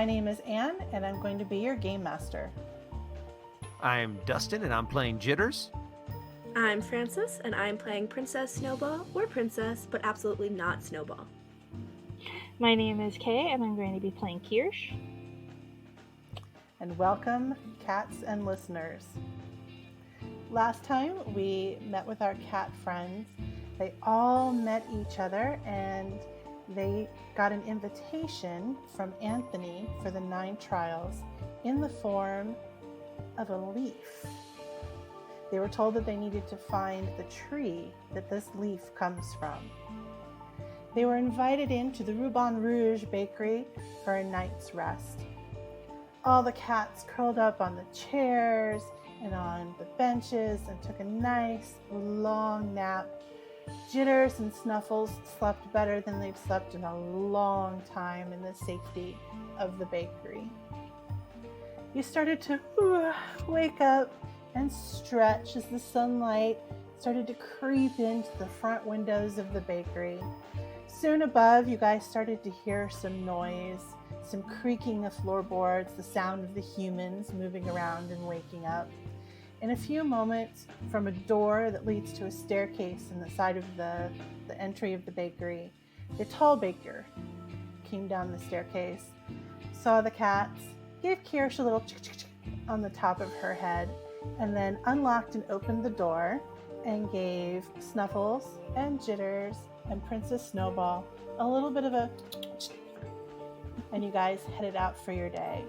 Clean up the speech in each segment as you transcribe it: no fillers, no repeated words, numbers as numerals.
name is Anne, and I'm going to be your game master. I'm Dustin, and I'm playing Jitters. I'm Francis, and I'm playing Princess Snowball, or Princess, but absolutely not Snowball. My name is Kay, and I'm going to be playing Kirsh. And welcome, cats and listeners. Last time we met with our cat friends. They all met each other, and they got an invitation from Anthony for the 9 trials in the form of a leaf. They were told that they needed to find the tree that this leaf comes from. They were invited into the Ruban Rouge bakery for a night's rest. All the cats curled up on the chairs and on the benches and took a nice long nap. Jitters and Snuffles slept better than they've slept in a long time in the safety of the bakery. You started to wake up and stretch as the sunlight started to creep into the front windows of the bakery. Soon above, you guys started to hear some noise, some creaking of floorboards, the sound of the humans moving around and waking up. In a few moments, from a door that leads to a staircase in the side of the entry of the bakery, the tall baker came down the staircase, saw the cats, gave Kirsh a little on the top of her head, and then unlocked and opened the door and gave Snuffles and Jitters and Princess Snowball a little bit of a and you guys headed out for your day.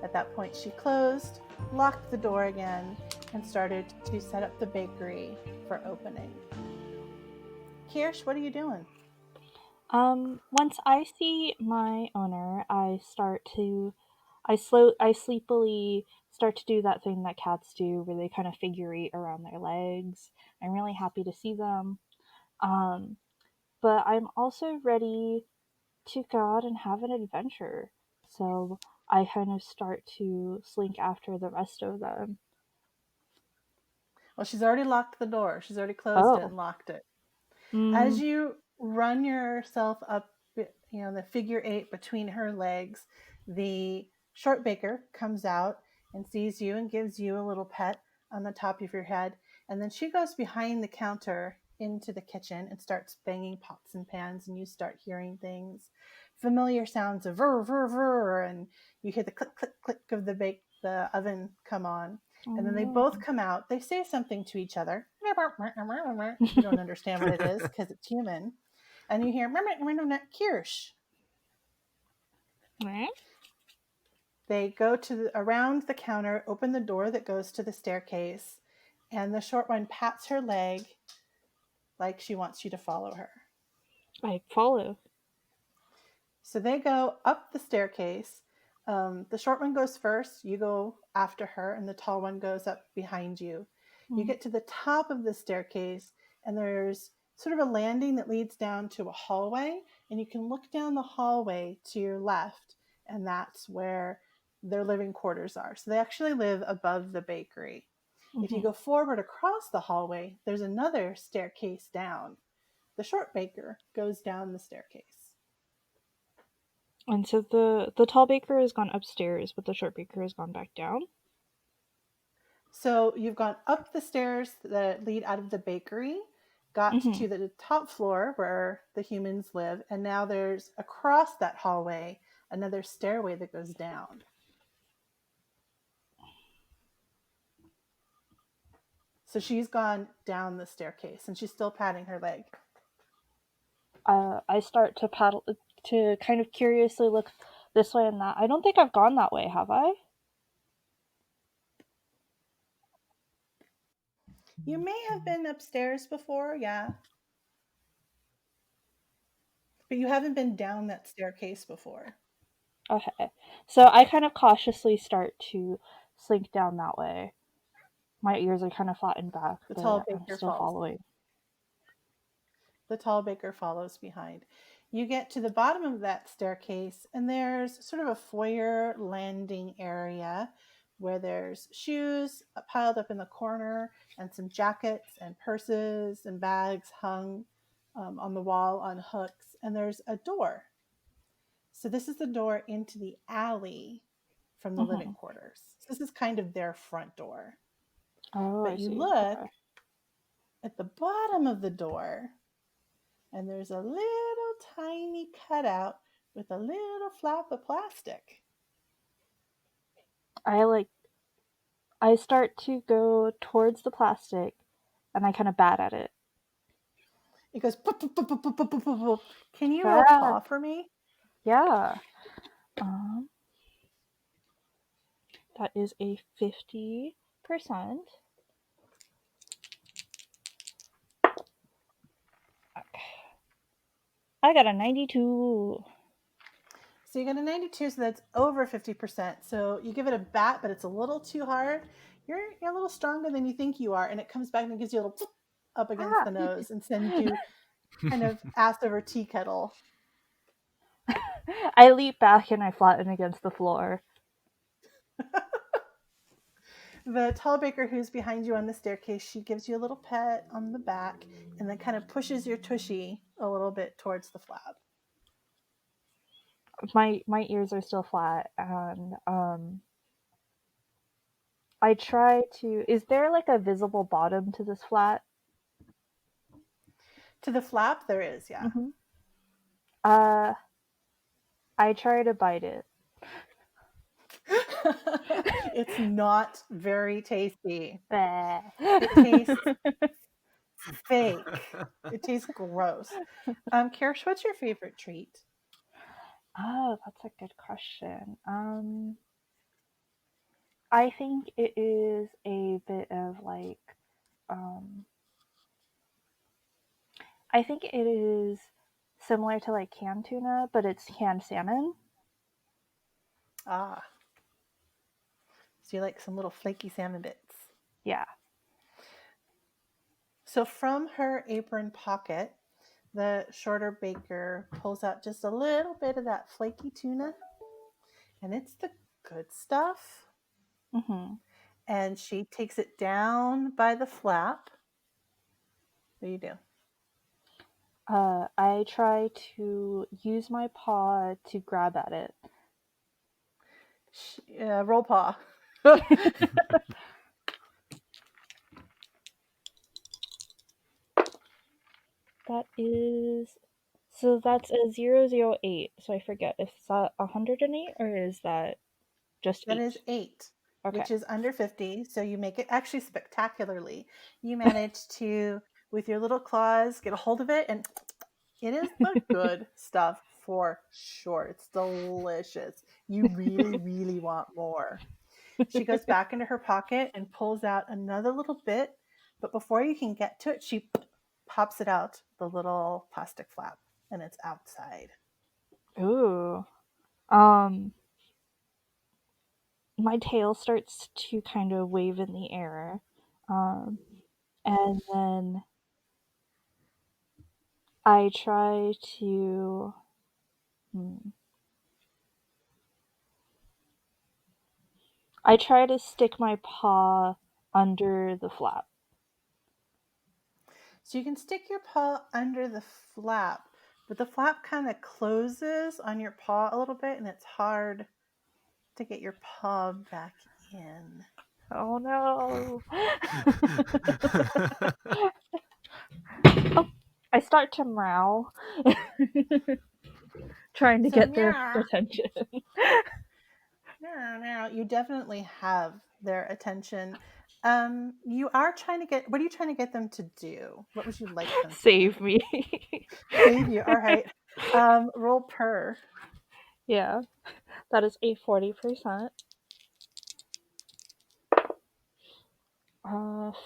At that point, she closed, locked the door again, and started to set up the bakery for opening. Kirsh, what are you doing? Once I see my owner, I sleepily start to do that thing that cats do where they kind of figure eight around their legs. I'm really happy to see them. But I'm also ready to go out and have an adventure. So I kind of start to slink after the rest of them. Well, she's already locked the door. She's already closed it and locked it. As you run yourself up, the figure eight between her legs, the short baker comes out and sees you and gives you a little pet on the top of your head. And then she goes behind the counter into the kitchen and starts banging pots and pans, and you start hearing things, familiar sounds of vrr, vrr, vrr, and you hear the click, click, click of the oven come on. And then they both come out. They say something to each other. You don't understand what it is because it's human. And you hear, Kirsh. They go around the counter, open the door that goes to the staircase, and the short one pats her leg like she wants you to follow her. I follow. So they go up the staircase. The short one goes first, you go after her, and the tall one goes up behind you. You get to the top of the staircase, and there's sort of a landing that leads down to a hallway, and you can look down the hallway to your left, and that's where their living quarters are. So they actually live above the bakery. If you go forward across the hallway, there's another staircase down. The short baker goes down the staircase. And so the tall baker has gone upstairs, but the short baker has gone back down? So you've gone up the stairs that lead out of the bakery, got to the top floor where the humans live, and now there's across that hallway another stairway that goes down. So she's gone down the staircase, and she's still patting her leg. I start to paddle, to kind of curiously look this way and that. I don't think I've gone that way, have I? You may have been upstairs before, yeah. But you haven't been down that staircase before. Okay. So I kind of cautiously start to slink down that way. My ears are kind of flattened back, but I'm still following. The tall baker follows behind. You get to the bottom of that staircase, and there's sort of a foyer landing area where there's shoes piled up in the corner and some jackets and purses and bags hung on the wall on hooks, and there's a door. So this is the door into the alley from the living quarters. So this is kind of their front door. Oh, But I you see. look Okay. at the bottom of the door, and there's a little tiny cutout with a little flap of plastic. I start to go towards the plastic, and I kind of bat at it. It goes, "Pop, pop, pop, pop, pop, pop, pop, pop." Can you roll Ah, paw for me? yeah. That is a 50%. I got a 92. So you got a 92, so that's over 50%. So you give it a bat, but it's a little too hard. You're a little stronger than you think you are, and it comes back and gives you a little up against the nose and sends you kind of ass over tea kettle. I leap back and I flatten against the floor. The tall baker who's behind you on the staircase, she gives you a little pet on the back and then kind of pushes your tushy a little bit towards the flap. My ears are still flat, and I try to. Is there like a visible bottom to this flat? To the flap, there is, yeah. Mm-hmm. I try to bite it. It's not very tasty. Bah. It tastes fake. It tastes gross. Kirsch, what's your favorite treat? Oh, that's a good question. I think it is a bit of like, I think it is similar to like canned tuna, but it's canned salmon. Ah. So you like some little flaky salmon bits. Yeah. So from her apron pocket, the shorter baker pulls out just a little bit of that flaky tuna, and it's the good stuff. Mm-hmm. And she takes it down by the flap. What do you do? I try to use my paw to grab at it. Roll paw. That is. So that's a 008. So I forget if that 108 or is that just 8? That is 8, Okay. which is under 50. So you make it actually spectacularly. You manage to, with your little claws, get a hold of it, and it is the good stuff for sure. It's delicious. You really, really want more. She goes back into her pocket and pulls out another little bit, but before you can get to it, she pops it out the little plastic flap, and it's outside. Ooh. My tail starts to kind of wave in the air. And then I try to. I try to stick my paw under the flap. So you can stick your paw under the flap, but the flap kind of closes on your paw a little bit, and it's hard to get your paw back in. Oh no. Oh, I start to meow. Trying to get their attention. No, you definitely have their attention. You are trying to get. What are you trying to get them to do? What would you like them to Save do? me. Save you. All right. Roll purr. Yeah. That is a 40%.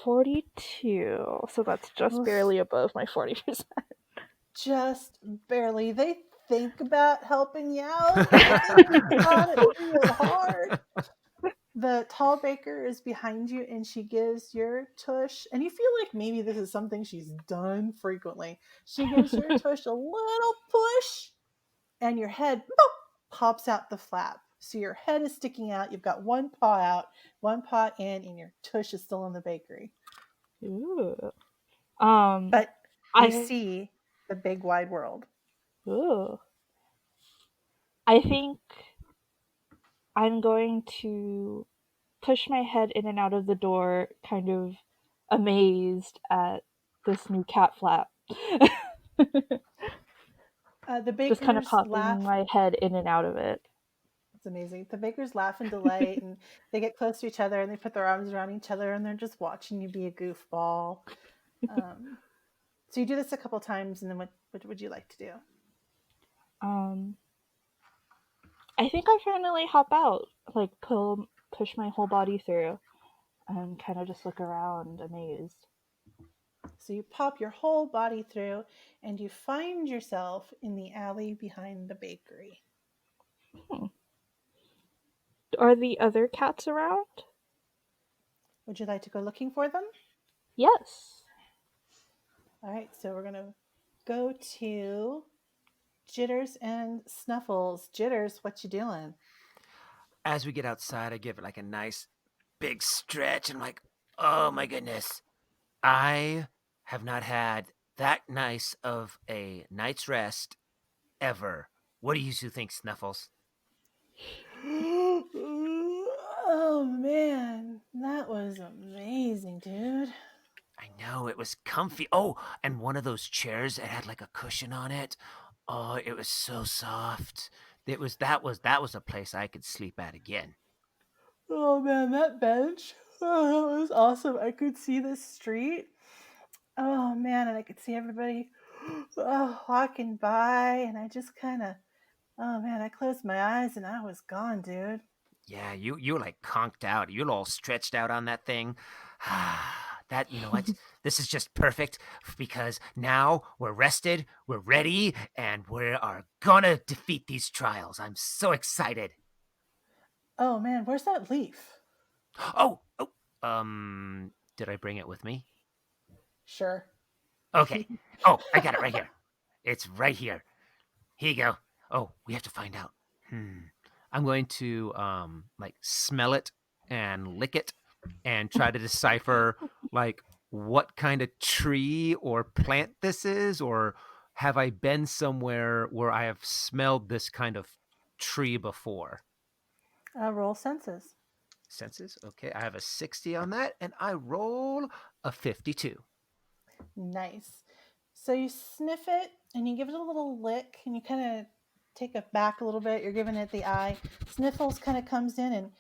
42. So that's just Oof. barely above my 40%. Just barely. They think about helping you out, but I think you got it real hard. The tall baker is behind you, and she gives your tush, and you feel like maybe this is something she's done frequently. She gives your tush a little push, and your head boop, pops out the flap. So your head is sticking out. You've got one paw out, one paw in, and your tush is still in the bakery. Ooh. But you I see the big wide world. ooh. I think I'm going to push my head in and out of the door, kind of amazed at this new cat flap. The Just kind of bakers popping laugh. my head in and out of it. It's amazing. The bakers laugh in delight, and they get close to each other, and they put their arms around each other, and they're just watching you be a goofball. Um, so you do this a couple times, and then what would you like to do? Um, I think I finally hop out, like push my whole body through, and kind of just look around, amazed. So you pop your whole body through, and you find yourself in the alley behind the bakery. Hmm. Are the other cats around? Would you like to go looking for them? Yes. All right, so we're gonna go to Jitters and Snuffles. Jitters, what you doing? As we get outside, I give it like a nice big stretch, and I'm like, oh my goodness, I have not had that nice of a night's rest ever. What do you two think, Snuffles? Oh man, that was amazing, dude. I know it was comfy. Oh, and one of those chairs, it had like a cushion on it. Oh, it was so soft. That was a place I could sleep at again. Oh man, that bench. Oh, that was awesome. I could see the street. Oh man, and I could see everybody walking by, and I just kind of, oh man, I closed my eyes and I was gone, dude. Yeah, you were like conked out. You're all stretched out on that thing. That you know what? This is just perfect because now we're rested, we're ready, and we are gonna defeat these trials. I'm so excited. Oh man, where's that leaf? Oh, did I bring it with me? Sure. Okay. Oh, I got it right here. It's right here. Here you go. Oh, we have to find out. I'm going to like smell it and lick it and try to decipher like what kind of tree or plant this is, or have I been somewhere where I have smelled this kind of tree before? Roll senses. Senses. Okay, I have a 60 on that and I roll a 52. Nice. So you sniff it and you give it a little lick and you kind of take it back a little bit. You're giving it the eye. Sniffles kind of comes in and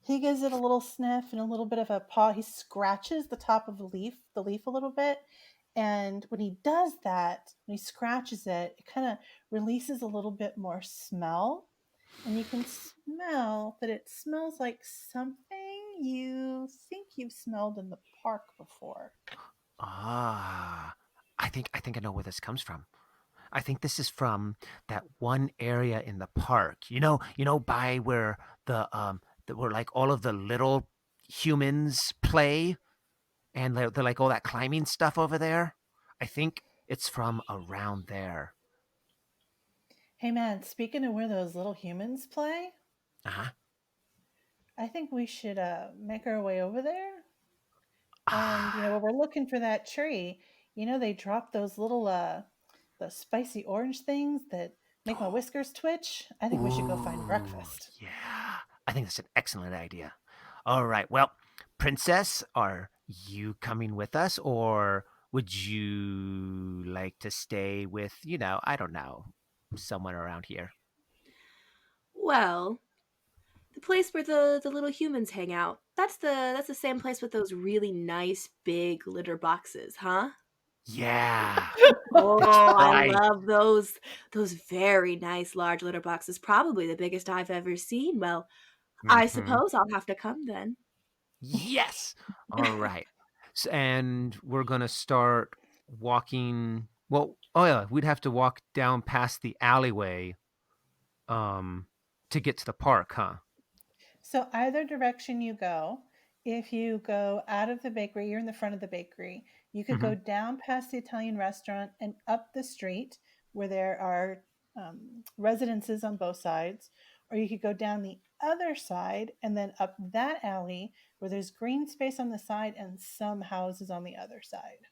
he gives it a little sniff and a little bit of a paw. He scratches the top of the leaf a little bit. And when he does that, when he scratches it, it kind of releases a little bit more smell. And you can smell that it smells like something you think you've smelled in the park before. Ah, I think I know where this comes from. I think this is from that one area in the park. You know, by where where like all of the little humans play, and they're like all that climbing stuff over there. I think it's from around there. Hey man, speaking of where those little humans play, Uh huh. I think we should make our way over there. And Ah. when we're looking for that tree, they drop those little the spicy orange things that make my whiskers twitch. I think we should go find Ooh, breakfast. yeah. I think that's an excellent idea. All right. Well, Princess, are you coming with us, or would you like to stay with, I don't know, someone around here? Well, the place where the little humans hang out. That's the same place with those really nice big litter boxes, huh? Yeah, that's Oh, I right. love those very nice large litter boxes. Probably the biggest I've ever seen. Well, I Hmm. suppose I'll have to come then. Yes. All right. And we're going to start walking. Well, oh, yeah, we'd have to walk down past the alleyway um, to get to the park, huh? So either direction you go, if you go out of the bakery, you're in the front of the bakery. You could Hmm. go down past the Italian restaurant and up the street where there are residences on both sides, or you could go down the other side and then up that alley where there's green space on the side and some houses on the other side.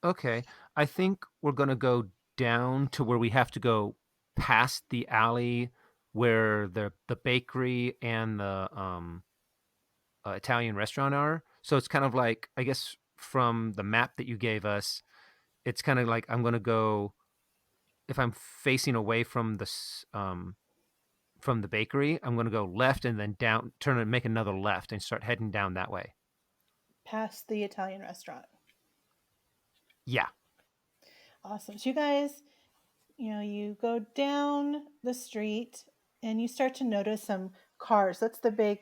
Okay. I think we're going to go down to where we have to go past the alley where the bakery and the Italian restaurant are. So it's kind of like, I guess from the map that you gave us, it's kind of like I'm going to go, if I'm facing away from from the bakery, I'm going to go left and then down, turn and make another left and start heading down that way. Past the Italian restaurant. Yeah. Awesome. So you guys, you go down the street and you start to notice some cars. That's the big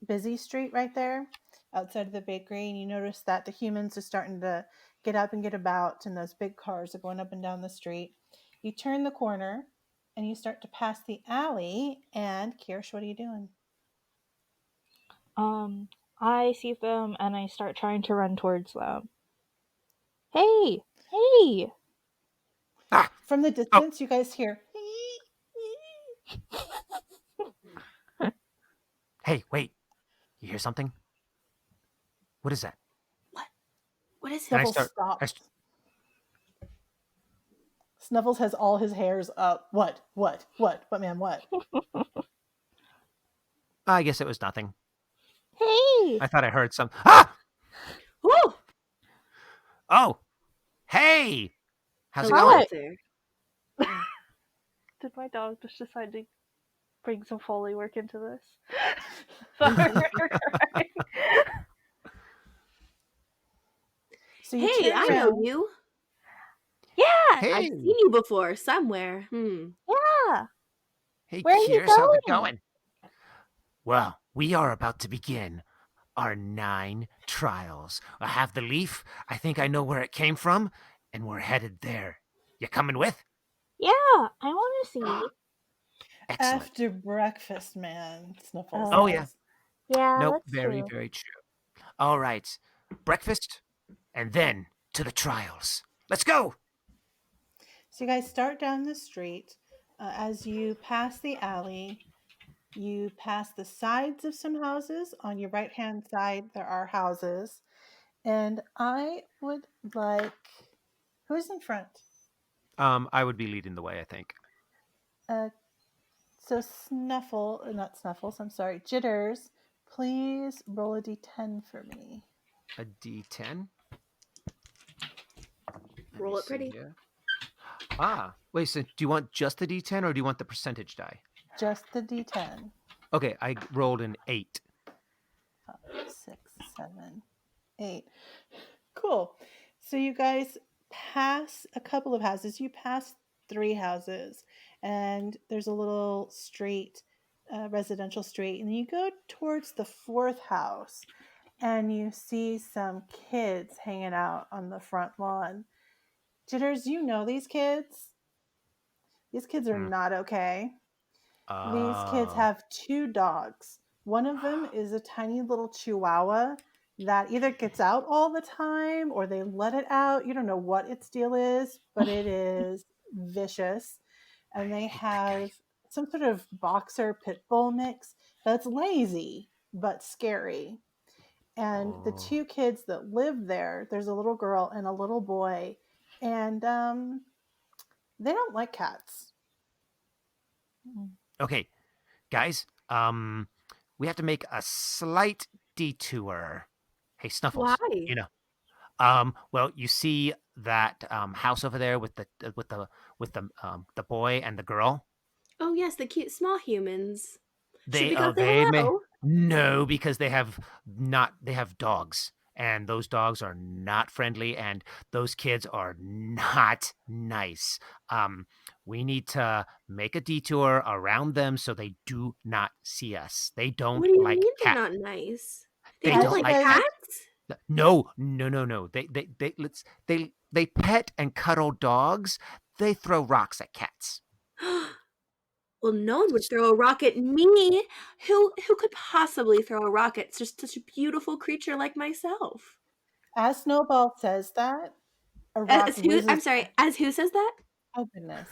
busy street right there outside of the bakery. And you notice that the humans are starting to get up and get about, and those big cars are going up and down the street. You turn the corner and you start to pass the alley. And Kirsch, what are you doing? I see them and I start trying to run towards them. Hey! Hey! Ah! From the distance, you guys hear. Hey, wait. You hear something? What is that? What is it? Snuffles stops. Snuffles has all his hairs up. What, man, what? I guess it was nothing. Hey! I thought I heard some. Ah! Woo! Oh! Hey! How's it Hello going? there. Did my dog just decide to bring some Foley work into this? Sorry. So you Hey, turn I around. know you. Yeah! Hey! I've seen you before somewhere. Yeah! Hey, Where are you Kirsch, how's it going? going? Well, we are about to begin our 9 trials. I have the leaf. I think I know where it came from, and we're headed there. You coming with? Yeah! I want to see. Excellent. After breakfast, man, Snuffles Oh, says. yeah. Yeah, Nope, that's very, true. very true. All right. Breakfast, and then to the trials. Let's go! So you guys start down the street. As you pass the alley, you pass the sides of some houses. On your right-hand side, there are houses. And I would like... Who's in front? I would be leading the way, I think. So not Snuffles, I'm sorry, Jitters, please roll a d10 for me. A D10. Roll it pretty. Here. Wait, so do you want just the D10 or do you want the percentage die? Just the d10. Okay, I rolled an 8. 6, 7, 8. Cool. So you guys pass a couple of houses. You pass 3 houses, and there's a little street, residential street, and you go towards the 4th house, and you see some kids hanging out on the front lawn. Jitters, you know these kids? These kids are not okay. These kids have 2 dogs. One of them is a tiny little chihuahua that either gets out all the time or they let it out. You don't know what its deal is, but it is vicious. And they have some sort of boxer pit bull mix that's lazy but scary. And the 2 kids that live there, there's a little girl and a little boy, and they don't like cats. Okay, guys, we have to make a slight detour. Hey, Snuffles. Why? Well, you see that house over there with the boy and the girl? Oh yes, the cute small humans. Should They we go say they may hello? no, because they have dogs, and those dogs are not friendly, and those kids are not nice. We need to make a detour around them so they do not see us. They don't What do you like mean they're cats. not nice? They They don't don't like like cats? No. They pet and cuddle dogs. They throw rocks at cats. Well, no one would throw a rock at me. Who could possibly throw a rock at just such a beautiful creature like myself? As Snowball says that, a rock As who? whizzes... I'm sorry. As who says that? Oh, goodness.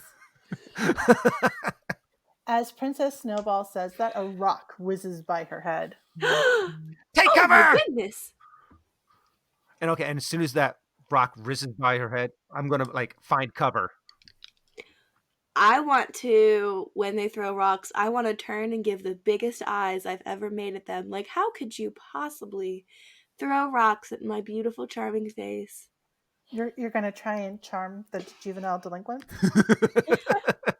As Princess Snowball says that, a rock whizzes by her head. Take Oh cover! my goodness! And as soon as that rock rises by her head, I'm gonna find cover. I want to, when they throw rocks, I want to turn and give the biggest eyes I've ever made at them. Like, how could you possibly throw rocks at my beautiful, charming face? You're gonna try and charm the juvenile delinquents?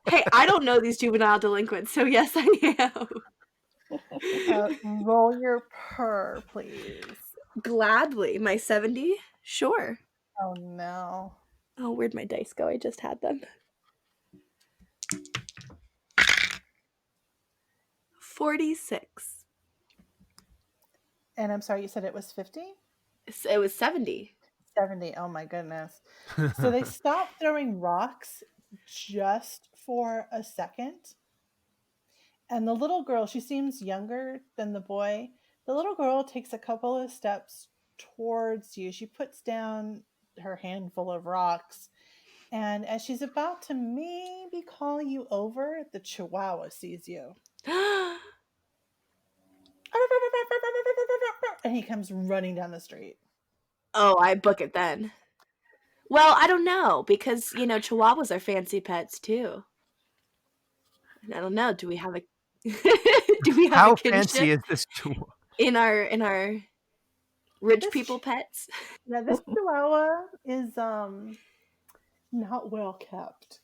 Hey, I don't know these juvenile delinquents, so yes, I am. Roll your purr, please. Gladly. My 70? Sure. Oh no. Oh, where'd my dice go? I just had them. 46. And I'm sorry, you said it was 50? It was 70. 70. Oh my goodness. So they stop throwing rocks just for a second. And the little girl, she seems younger than the boy. The little girl takes a couple of steps towards you. She puts down her handful of rocks. And as she's about to maybe call you over, the chihuahua sees you. And he comes running down the street. Oh, I book it then. Well, I don't know, because, you know, chihuahuas are fancy pets too. I don't know, do we have a How a kinship fancy is this chihuahua? in our rich This people pets? Yeah, this chihuahua is not well kept.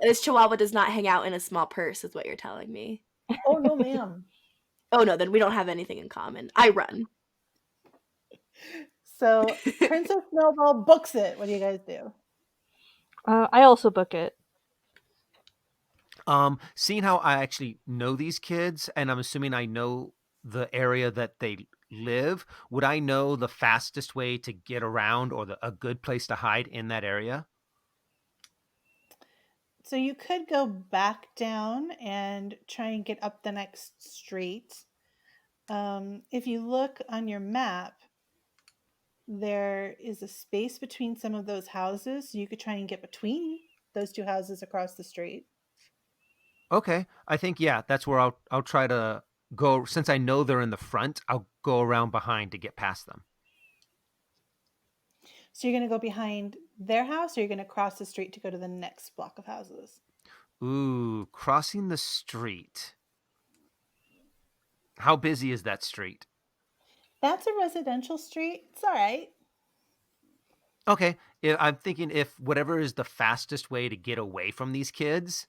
This chihuahua does not hang out in a small purse, is what you're telling me. Oh no, ma'am. Oh no, then we don't have anything in common. I run. So Princess Snowball books it. What do you guys do? I also book it. Seeing how I actually know these kids, and I'm assuming I know the area that they live, would I know the fastest way to get around or a good place to hide in that area? So you could go back down and try and get up the next street. If you look on your map, there is a space between some of those houses. So you could try and get between those two houses across the street. Okay, I think that's where I'll try to go. Since I know they're in the front, I'll go around behind to get past them. So you're going to go behind their house, or you're going to cross the street to go to the next block of houses? Ooh, crossing the street. How busy is that street? That's a residential street. It's all right. Okay, I'm thinking if whatever is the fastest way to get away from these kids,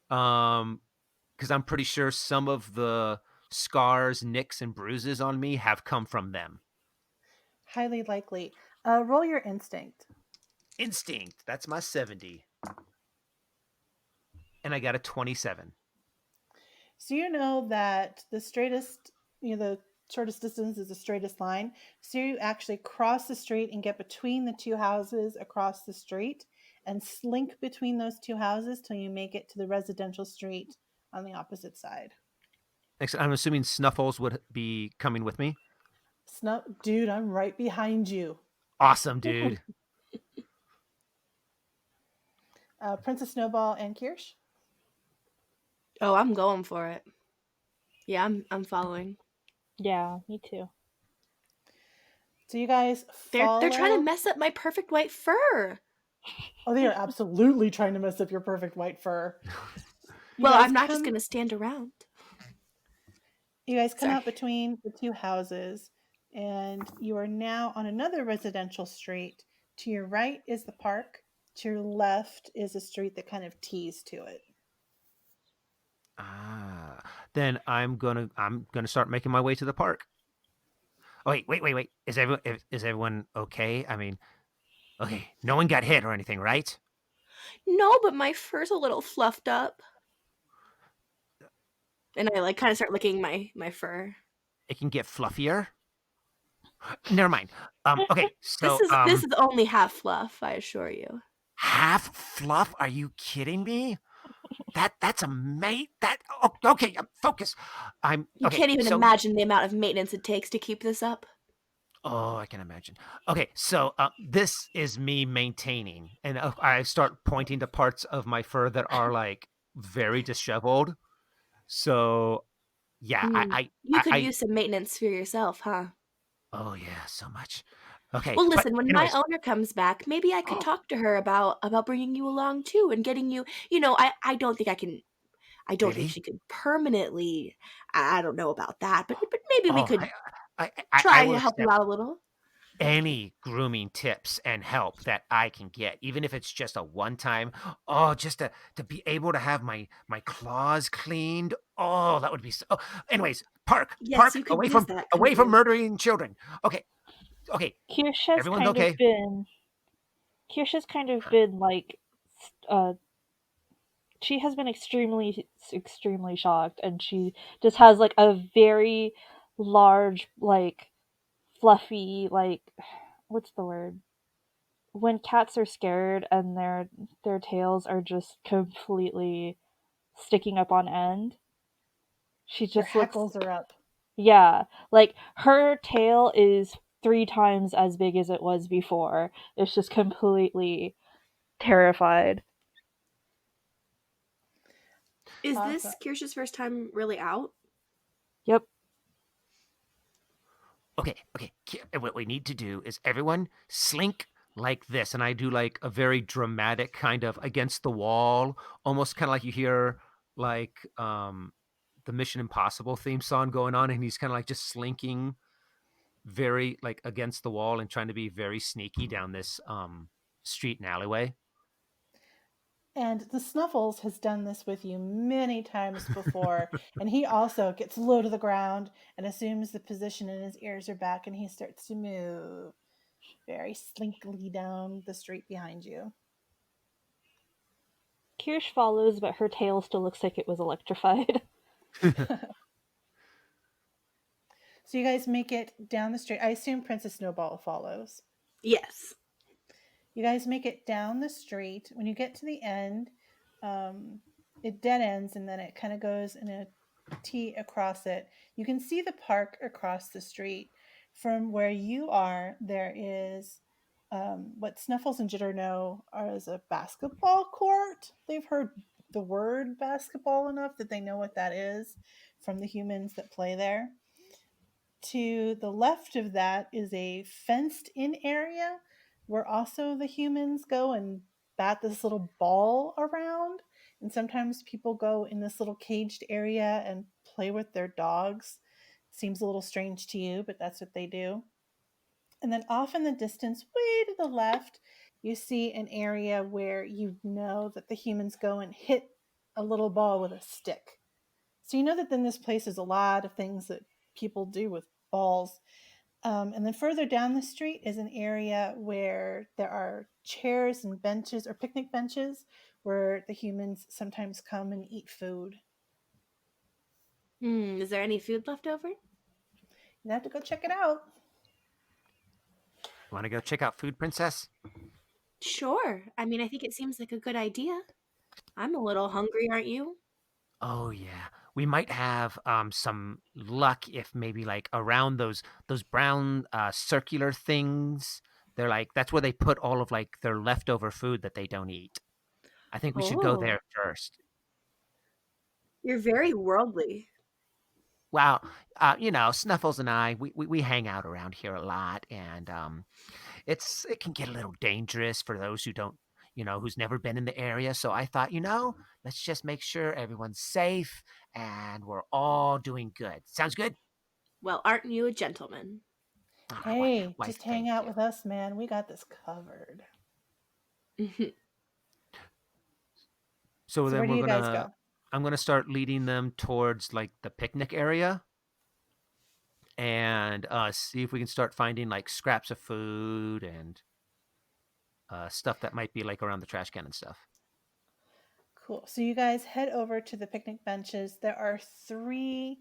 because I'm pretty sure some of the scars, nicks, and bruises on me have come from them. Highly likely. Roll your instinct. Instinct. That's my 70. And I got a 27. So you know that the straightest, the shortest distance is the straightest line. So you actually cross the street and get between the two houses across the street and slink between those two houses till you make it to the residential street on the opposite side. I'm assuming Snuffles would be coming with me. Dude, I'm right behind you. Awesome, dude. Princess Snowball and Kirsh? Oh, I'm going for it. Yeah, I'm following. Yeah, me too. So you guys They're trying to mess up my perfect white fur. Oh, they are absolutely trying to mess up your perfect white fur. Well, I'm not just going to stand around. You guys come out between the two houses, and you are now on another residential street. To your right is the park. To your left is a street that kind of tees to it. Then I'm gonna start making my way to the park. Oh, wait. Is everyone okay? I mean, okay, no one got hit or anything, right? No, but my fur's a little fluffed up. And I kind of start licking my fur. It can get fluffier. Never mind. Okay, so this is only half fluff, I assure you. Half fluff? Are you kidding me? That's a mate. Okay. Focus. You can't even imagine the amount of maintenance it takes to keep this up. Oh, I can imagine. Okay, so this is me maintaining, and I start pointing to parts of my fur that are like very disheveled. So, yeah, you could use some maintenance for yourself, huh? Oh yeah, so much. Okay, Well, but listen, when my anyways, owner comes back, maybe I could talk to her about bringing you along too and getting you, I don't think I don't think really? she could permanently. I don't know about that, but maybe we Oh, could I try to will help you accept out a little. any grooming tips and help that I can get, even if it's just a one time. Oh, just to be able to have my claws cleaned. Oh, that would be so. Oh, anyways, park, Yes, park, you could use that, couldn't away from you? murdering children. Okay, okay, Kirsch has everyone's kind of okay. been Kirsch has kind of been like uh she has been extremely shocked, and she just has like a very large, like fluffy, like what's the word, when cats are scared and their tails are just completely sticking up on end. She Their just looks, hackles are up. yeah, like her tail is 3 times as big as it was before. It's just completely terrified. Is Awesome. this Kirsch's first time really out? Yep. Okay, okay. What we need to do is everyone slink like this, and I do like a very dramatic kind of against the wall, almost kind of like you hear like the Mission Impossible theme song going on, and he's kind of like just slinking very like against the wall and trying to be very sneaky down this street and alleyway. And the Snuffles has done this with you many times before, and he also gets low to the ground and assumes the position, and his ears are back, and he starts to move very slinkily down the street behind you. Kirsch follows, but her tail still looks like it was electrified. So you guys make it down the street. I assume Princess Snowball follows. Yes. You guys make it down the street. When you get to the end, it dead ends, and then it kind of goes in a T across it. You can see the park across the street. From where you are, there is what Snuffles and Jitter know as a basketball court. They've heard the word basketball enough that they know what that is from the humans that play there. To the left of that is a fenced in area where also the humans go and bat this little ball around. And sometimes people go in this little caged area and play with their dogs. Seems a little strange to you, but that's what they do. And then off in the distance, way to the left, you see an area where you know that the humans go and hit a little ball with a stick. So you know that in this place is a lot of things that people do with balls. And then further down the street is an area where there are chairs and benches or picnic benches where the humans sometimes come and eat food. Is there any food left over? You have to go check it out. Want to go check out Food Princess? Sure. I mean, I think it seems like a good idea. I'm a little hungry, aren't you? Oh yeah. We might have some luck if maybe like around those brown circular things. They're like that's where they put all of like their leftover food that they don't eat. I think we should go Oh, there first. you're very worldly. Well, Snuffles and I, we hang out around here a lot, and it can get a little dangerous for those who don't, who's never been in the area. So I thought, let's just make sure everyone's safe and we're all doing good. Sounds good? Well, aren't you a gentleman? Ah, Hey, why, just hang thank out you. with us, man. We got this covered. So So where then do you guys go? I'm gonna start leading them towards like the picnic area and see if we can start finding like scraps of food and stuff that might be like around the trash can and stuff. Cool. So you guys head over to the picnic benches. There are 3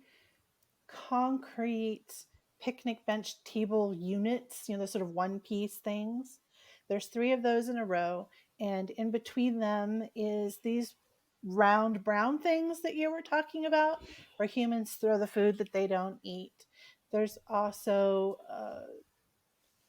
concrete picnic bench table units, the sort of one piece things. There's 3 of those in a row, and in between them is these round brown things that you were talking about, where humans throw the food that they don't eat. There's also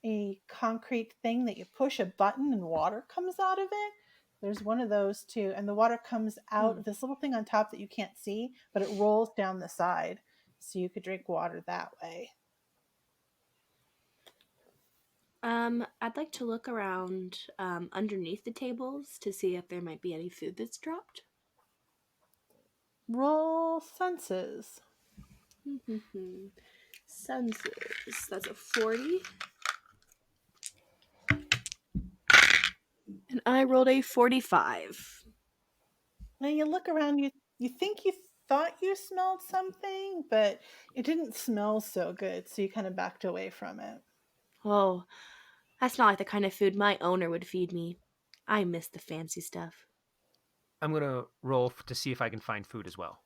a concrete thing that you push a button and water comes out of it. There's one of those too, and the water comes out of this little thing on top that you can't see, but it rolls down the side, so you could drink water that way. I'd like to look around underneath the tables to see if there might be any food that's dropped. Roll senses. Senses. That's a 40. And I rolled a 45. Now you look around, you think you thought you smelled something, but it didn't smell so good, so you kind of backed away from it. Oh, that's not like the kind of food my owner would feed me. I miss the fancy stuff. I'm gonna roll to see if I can find food as well.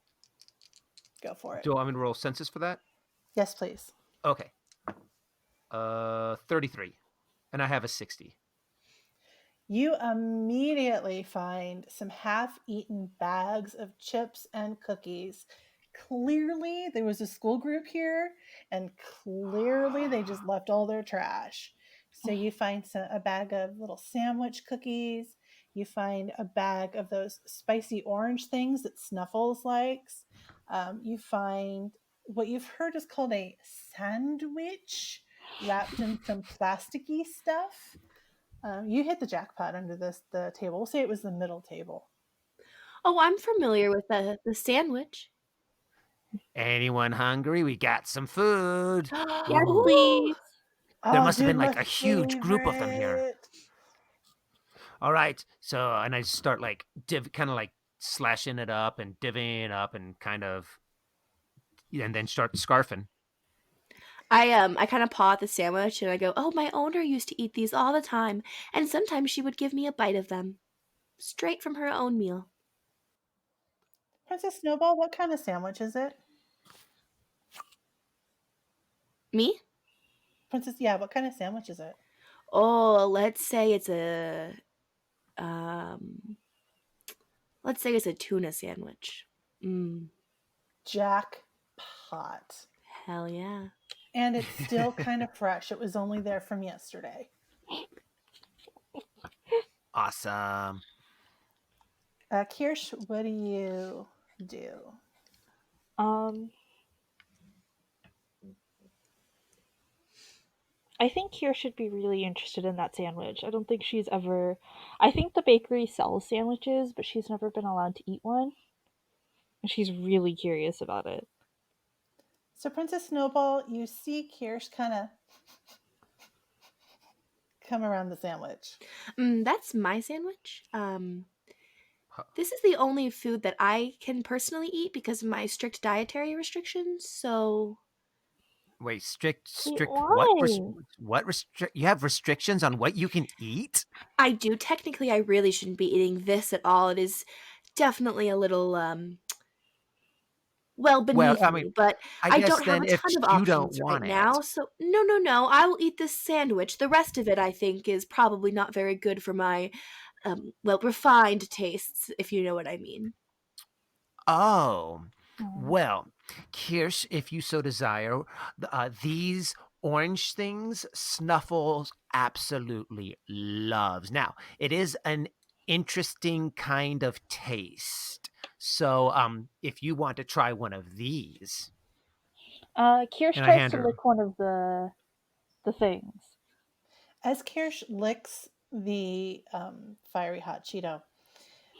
Go for it. Do I'm gonna roll senses for that? Yes, please. Okay. 33, and I have a 60. You immediately find some half-eaten bags of chips and cookies. Clearly, there was a school group here, and clearly they just left all their trash. So you find a bag of little sandwich cookies. You find a bag of those spicy orange things that Snuffles likes. You find what you've heard is called a sandwich wrapped in some plasticky stuff. You hit the jackpot under the table. We'll say it was the middle table. Oh, I'm familiar with the sandwich. Anyone hungry? We got some food. Yes, Ooh. please. There Oh, must have dude, been like my a huge group of them here. favorite. All right. So, and I start like kind of like slashing it up and divvying it up and kind of, and then start scarfing. I kind of paw at the sandwich and I go, "Oh, my owner used to eat these all the time, and sometimes she would give me a bite of them, straight from her own meal." Princess Snowball, what kind of sandwich is it? Me? Princess, yeah, what kind of sandwich is it? Oh, let's say it's um a tuna sandwich. Jackpot. Hell yeah. And it's still kind of fresh. It was only there from yesterday. Awesome. Kirsh, what do you do? I think Kirsh should be really interested in that sandwich. I don't think she's ever. I think the bakery sells sandwiches, but she's never been allowed to eat one. And she's really curious about it. So, Princess Snowball, you see Kirsh kind of come around the sandwich. That's my sandwich. This is the only food that I can personally eat because of my strict dietary restrictions. So Wait, strict Why? what restrict? You have restrictions on what you can eat? I do. Technically, I really shouldn't be eating this at all. It is definitely a little beneath me, but I guess don't have then a if ton of you don't options right want now. it, So no. I will eat this sandwich. The rest of it, I think, is probably not very good for my refined tastes, if you know what I mean. oh, Oh. well, Kirsch, if you so desire, these orange things, Snuffles absolutely loves. Now, it is an interesting kind of taste. So, if you want to try one of these, Kirsh and I tries hand to her. lick one of the things. As Kirsch licks the fiery hot Cheeto,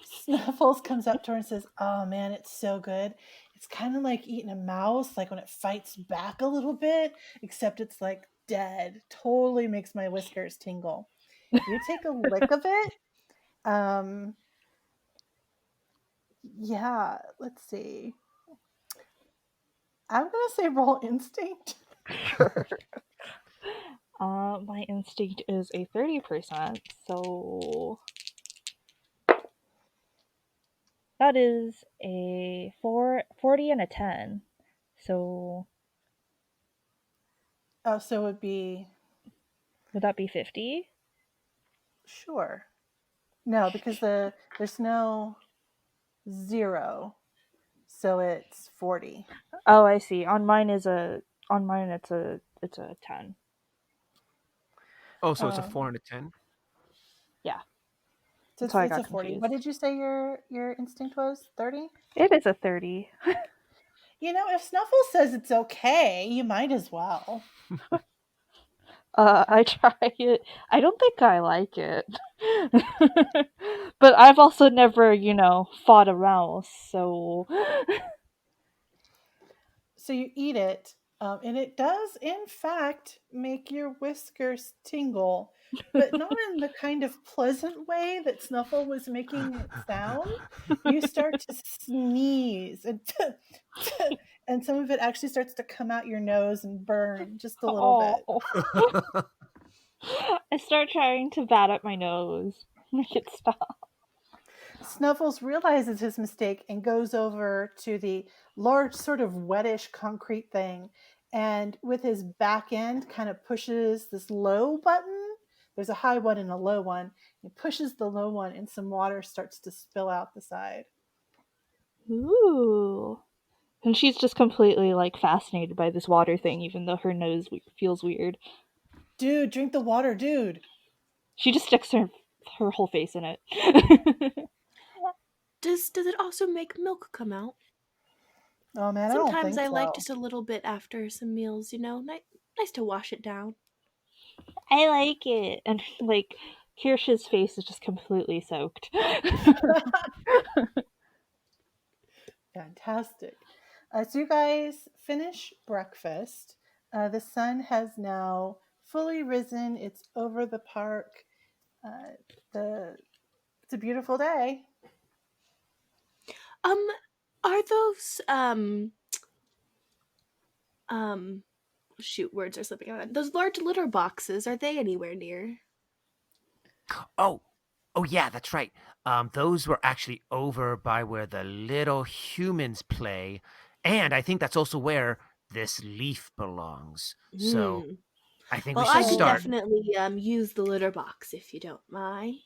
Snuffles comes up to her and says, "Oh man, it's so good. It's kind of like eating a mouse, like when it fights back a little bit, except it's like dead. Totally makes my whiskers tingle." You take a lick of it. Yeah, let's see. I'm gonna say roll instinct. Sure. My instinct is a 30%, so that is a 40 and a 10. So Oh, so it would be would that be 50? sure. No, because there's no 0, so it's 40. Oh, I see. On mine it's a 10. Oh, so it's a 4 and a 10? Yeah. So That's why I it's got a 40. confused. What did you say your instinct was? 30? It is a 30. You know, if Snuffles says it's okay, you might as well. I try it. I don't think I like it. But I've also never, fought a mouse, so. So you eat it, and it does, in fact, make your whiskers tingle, but not in the kind of pleasant way that Snuffle was making it sound. You start to sneeze, and and some of it actually starts to come out your nose and burn just a little bit. Oh. I start trying to bat at my nose. Make it stop. Snuffles realizes his mistake and goes over to the large, sort of wettish concrete thing, and with his back end kind of pushes this low button. There's a high one and a low one. He pushes the low one, and some water starts to spill out the side. Ooh. And she's just completely, fascinated by this water thing, even though her nose feels weird. Dude, drink the water, dude. She just sticks her whole face in it. Does it also make milk come out? Oh man, I don't Sometimes think I like so. just a little bit after some meals, nice to wash it down. I like it. And, Kirsch's face is just completely soaked. Fantastic. So you guys finish breakfast. The sun has now fully risen. It's over the park. It's a beautiful day. Are those shoot, words are slipping out. Those large litter boxes, are they anywhere near? Oh yeah, that's right. Those were actually over by where the little humans play, and I think that's also where this leaf belongs. So I think we Well, I should could start. definitely use the litter box if you don't mind.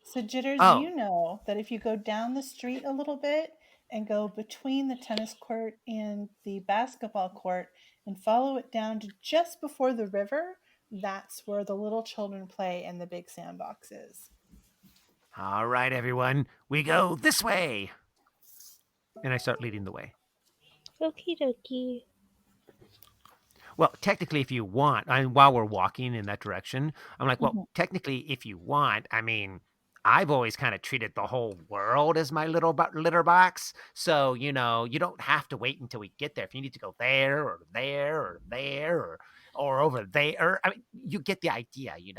So Jitters, Oh, you know that if you go down the street a little bit and go between the tennis court and the basketball court and follow it down to just before the river, that's where the little children play and the big sandbox is. all right, everyone, we go this way, and I start leading the way. Okie dokie. Well, technically, if you want, while we're walking in that direction, I'm like, well, Mhm. technically, if you want, I mean, I've always kind of treated the whole world as my little litter box. So, you don't have to wait until we get there. If you need to go there or there or there or over there, I mean, you get the idea. You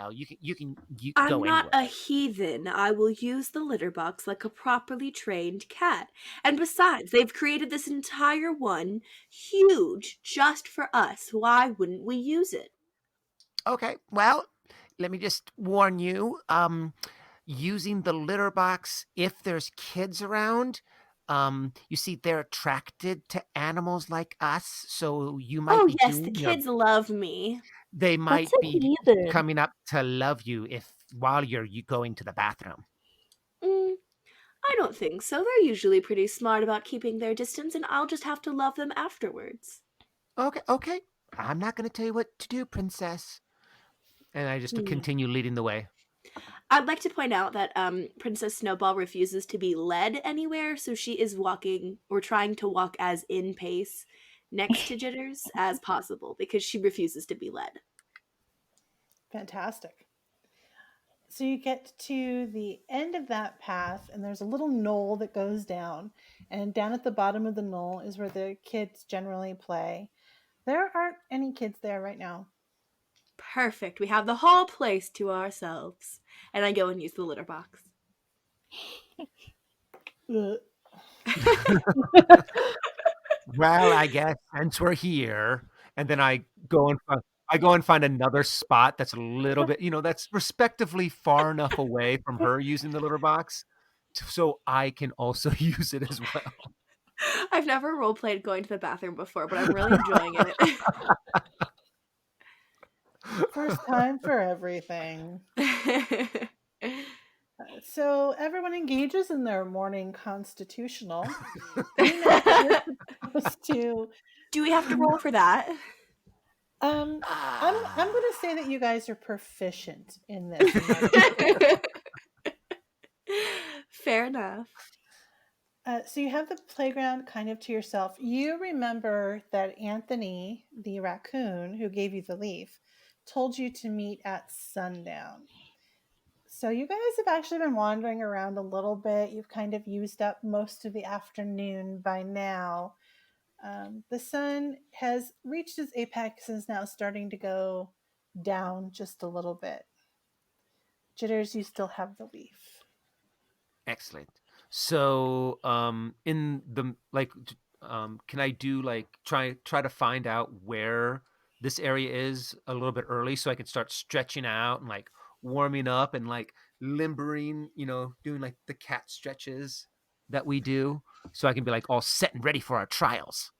can I'm go not anywhere. a heathen. I will use the litter box like a properly trained cat. And besides, they've created this entire one huge just for us. Why wouldn't we use it? Okay, well, let me just warn you. Using the litter box, if there's kids around, you see, they're attracted to animals like us, so you might Oh, be yes, the doing kids love me. they What's might a be heathen? coming up to love you if while you going to the bathroom. Mm, I don't think so. They're usually pretty smart about keeping their distance, and I'll just have to love them afterwards. Okay. I'm not going to tell you what to do, princess. And I just Hmm. continue leading the way. I'd like to point out that Princess Snowball refuses to be led anywhere, so she is walking or trying to walk as in pace next to Jitters as possible because she refuses to be led. Fantastic. So you get to the end of that path, and there's a little knoll that goes down. And down at the bottom of the knoll is where the kids generally play. There aren't any kids there right now. Perfect. We have the whole place to ourselves. And I go and use the litter box. Ugh. Well, I guess since we're here, and then I go and find another spot that's a little bit, that's respectively far enough away from her using the litter box, so I can also use it as well. I've never roleplayed going to the bathroom before, but I'm really enjoying it. First time for everything. So everyone engages in their morning constitutional. You know that you're supposed to. Do we have to roll for that? I'm going to say that you guys are proficient in this. In my Fair enough. So you have the playground kind of to yourself. You remember that Anthony, the raccoon who gave you the leaf, told you to meet at sundown. So you guys have actually been wandering around a little bit. You've kind of used up most of the afternoon by now. The sun has reached its apex and is now starting to go down just a little bit. Jitters, you still have the leaf. Excellent. So, in the can I do like try to find out where this area is a little bit early so I can start stretching out and like warming up and like limbering, doing like the cat stretches that we do so I can be like all set and ready for our trials.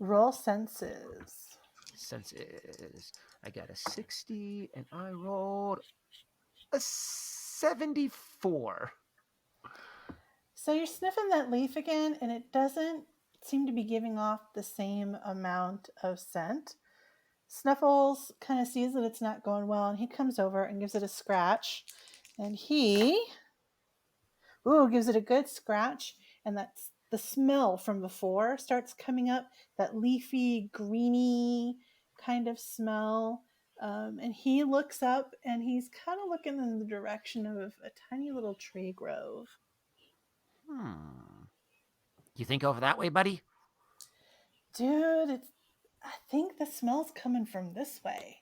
Roll senses. Senses. I got a 60 and I rolled a 74. So you're sniffing that leaf again, and it doesn't seem to be giving off the same amount of scent. Snuffles kind of sees that it's not going well, and he comes over and gives it a scratch. And he gives it a good scratch, and that's the smell from before starts coming up, that leafy, greeny kind of smell. And he looks up, and he's kind of looking in the direction of a tiny little tree grove. You think over that way, buddy? Dude, I think the smell's coming from this way.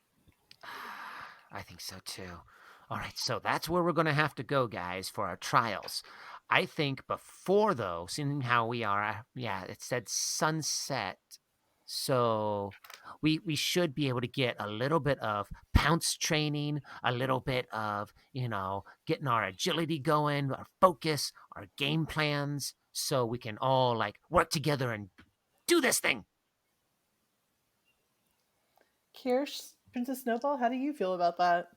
I think so too. All right, so that's where we're going to have to go, guys, for our trials. I think before, though, seeing how we are, it said sunset. So we should be able to get a little bit of pounce training, a little bit of, getting our agility going, our focus, our game plans, so we can all like work together and do this thing. Kirsh, Princess Snowball, how do you feel about that?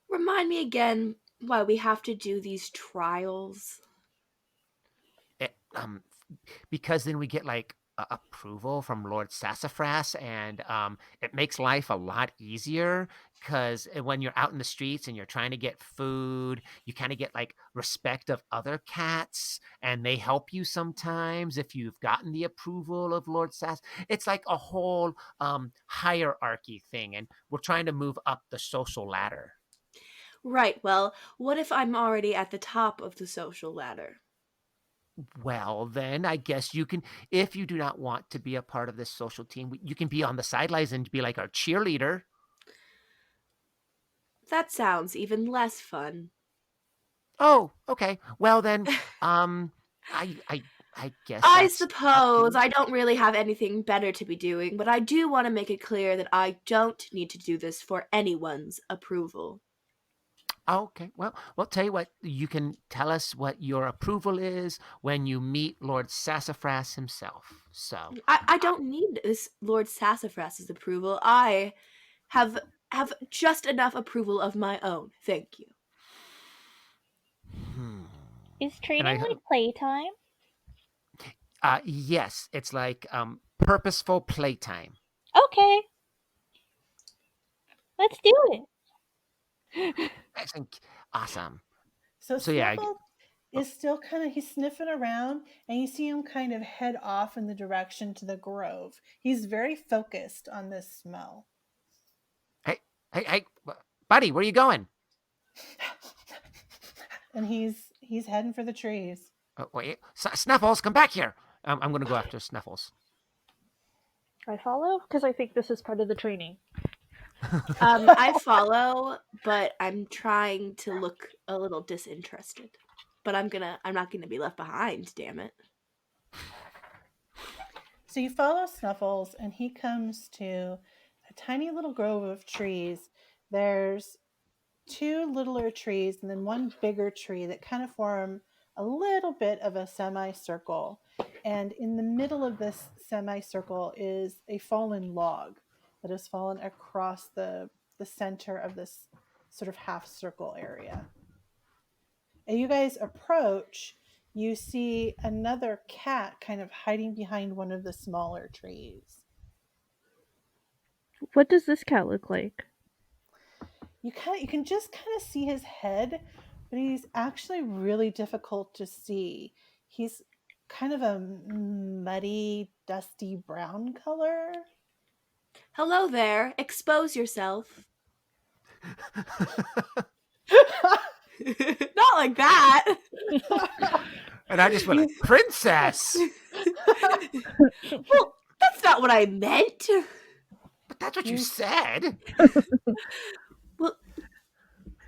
Remind me again why we have to do these trials. Because then we get like approval from Lord Sassafras, and it makes life a lot easier because when you're out in the streets and you're trying to get food, you kind of get like respect of other cats, and they help you sometimes if you've gotten the approval of Lord Sass. It's like a whole hierarchy thing, and we're trying to move up the social ladder. Right, well, what if I'm already at the top of the social ladder? Well, then I guess you can, if you do not want to be a part of this social team, you can be on the sidelines and be like our cheerleader. That sounds even less fun. Oh, okay. Well then, I guess I that's suppose I don't really have anything better to be doing, but I do want to make it clear that I don't need to do this for anyone's approval. Okay. Well, tell you what, you can tell us what your approval is when you meet Lord Sassafras himself. So I don't need this Lord Sassafras's approval. I have just enough approval of my own. Thank you. Is training like playtime? Yes, it's like purposeful playtime. Okay. Let's do it. Excellent. Awesome. So Snuffle is still kind of, he's sniffing around, and you see him kind of head off in the direction to the grove. He's very focused on this smell. Hey, buddy, where are you going? And he's heading for the trees. Wait, Snuffles, come back here. I'm going to go after Snuffles. I follow because I think this is part of the training. I follow, but I'm trying to look a little disinterested. But I'm not gonna be left behind. Damn it! So you follow Snuffles, and he comes to a tiny little grove of trees. There's two littler trees and then one bigger tree that kind of form a little bit of a semicircle. And in the middle of this semicircle is a fallen log that has fallen across the center of this sort of half circle area. And you guys approach, you see another cat kind of hiding behind one of the smaller trees. What does this cat look like? You can just kind of see his head, but he's actually really difficult to see. He's kind of a muddy, dusty brown color. Hello there. Expose yourself. Not like that. And I just went, princess! Well, that's not what I meant. But that's what you said. Well,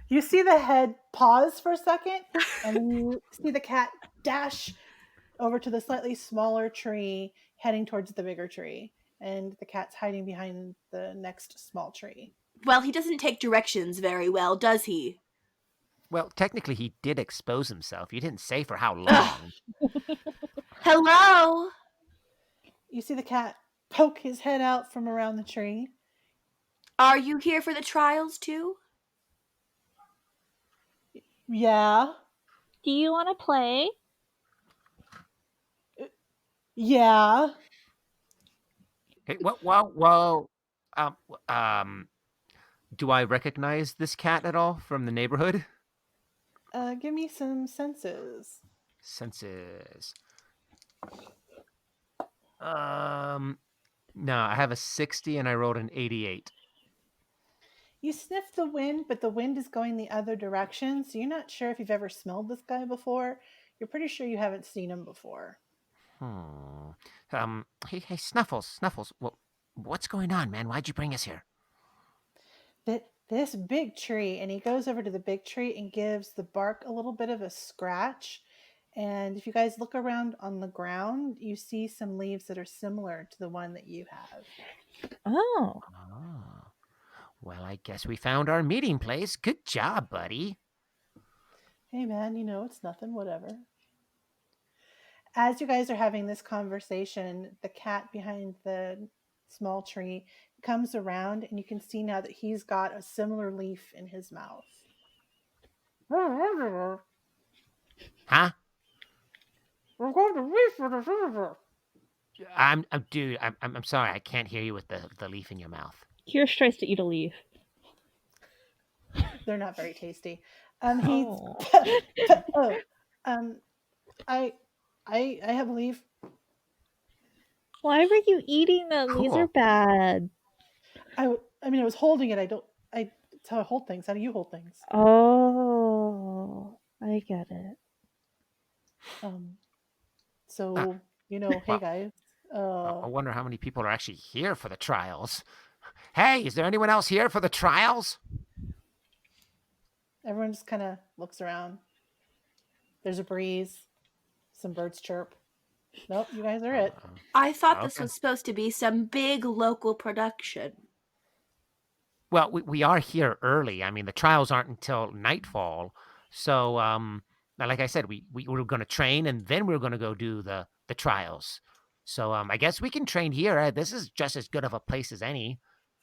You see the head pause for a second, and then you see the cat dash over to the slightly smaller tree, heading towards the bigger tree. And the cat's hiding behind the next small tree. well, he doesn't take directions very well, does he? Well, technically, he did expose himself. You didn't say for how long. Hello? You see the cat poke his head out from around the tree. Are you here for the trials too? Yeah. Do you want to play? Yeah. Hey, well, um, um, do I recognize this cat at all from the neighborhood? Give me some senses. Senses. No, I have a 60 and I rolled an 88. You sniff the wind, but the wind is going the other direction, so you're not sure if you've ever smelled this guy before. You're pretty sure you haven't seen him before. Hey, Snuffles, what's going on, man? Why'd you bring us here? This big tree, and he goes over to the big tree and gives the bark a little bit of a scratch. And if you guys look around on the ground, you see some leaves that are similar to the one that you have. Oh. Oh. Well, I guess we found our meeting place. Good job, buddy. Hey man, it's nothing, whatever. As you guys are having this conversation, the cat behind the small tree comes around, and you can see now that he's got a similar leaf in his mouth. Huh? We're going to leaf for the river. Dude, I'm sorry. I can't hear you with the leaf in your mouth. Kirsh tries to eat a leaf. They're not very tasty. Oh. I have a leaf. Why were you eating them? These are Cool. bad. I was holding it. It's how I hold things. How do you hold things? Oh, I get it. So, hey guys. I wonder how many people are actually here for the trials. Hey, is there anyone else here for the trials? Everyone just kind of looks around. There's a breeze. Some birds chirp. Nope, you guys are it. I thought this Okay. was supposed to be some big local production. Well, we are here early. I mean, the trials aren't until nightfall. So, like I said, we were going to train and then we were going to go do the trials. So, I guess we can train here. This is just as good of a place as any.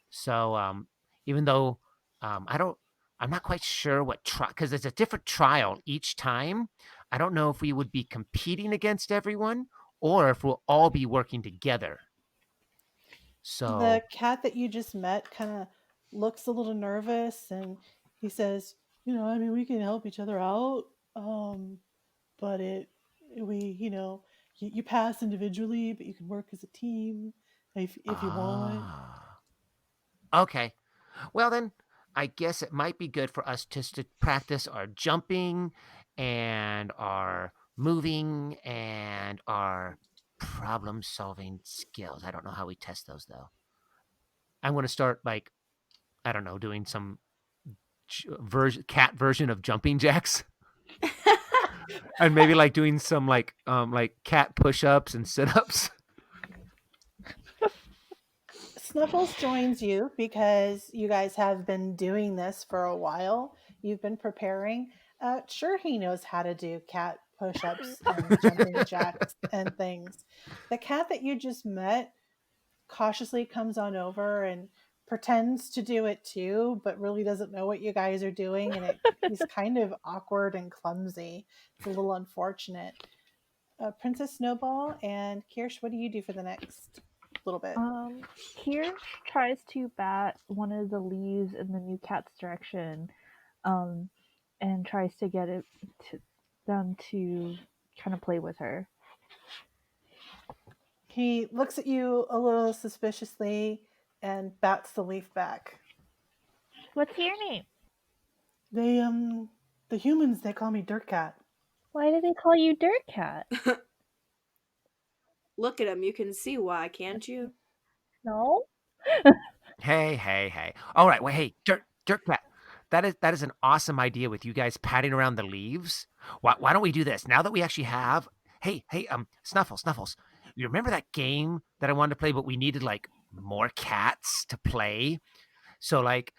So, even though I'm not quite sure what because it's a different trial each time. I don't know if we would be competing against everyone or if we'll all be working together. So The cat that you just met kind of looks a little nervous, and he says, we can help each other out. But you pass individually, but you can work as a team if you want. Okay. Well, then, I guess it might be good for us just to practice our jumping and our moving and our problem solving skills. I don't know how we test those, though. I'm going to start, I don't know, doing some cat version of jumping jacks. And maybe doing some cat push-ups and sit-ups. Snuffles joins you because you guys have been doing this for a while. You've been preparing. Sure, he knows how to do cat push-ups and jumping jacks and things. The cat that you just met cautiously comes on over and pretends to do it too, but really doesn't know what you guys are doing, and he's kind of awkward and clumsy. It's a little unfortunate. Princess Snowball and Kirsh, what do you do for the next little bit? Kirsh tries to bat one of the leaves in the new cat's direction, and tries to get them to kind of play with her. He looks at you a little suspiciously, and bats the leaf back. What's your name? The humans, they call me Dirt Cat. Why do they call you Dirt Cat? Look at him. You can see why, can't you? No? Hey. All right, well, hey, Dirt Cat. That is an awesome idea with you guys patting around the leaves. Why don't we do this? Now that we actually have Hey, Snuffles. You remember that game that I wanted to play, but we needed like more cats to play? So like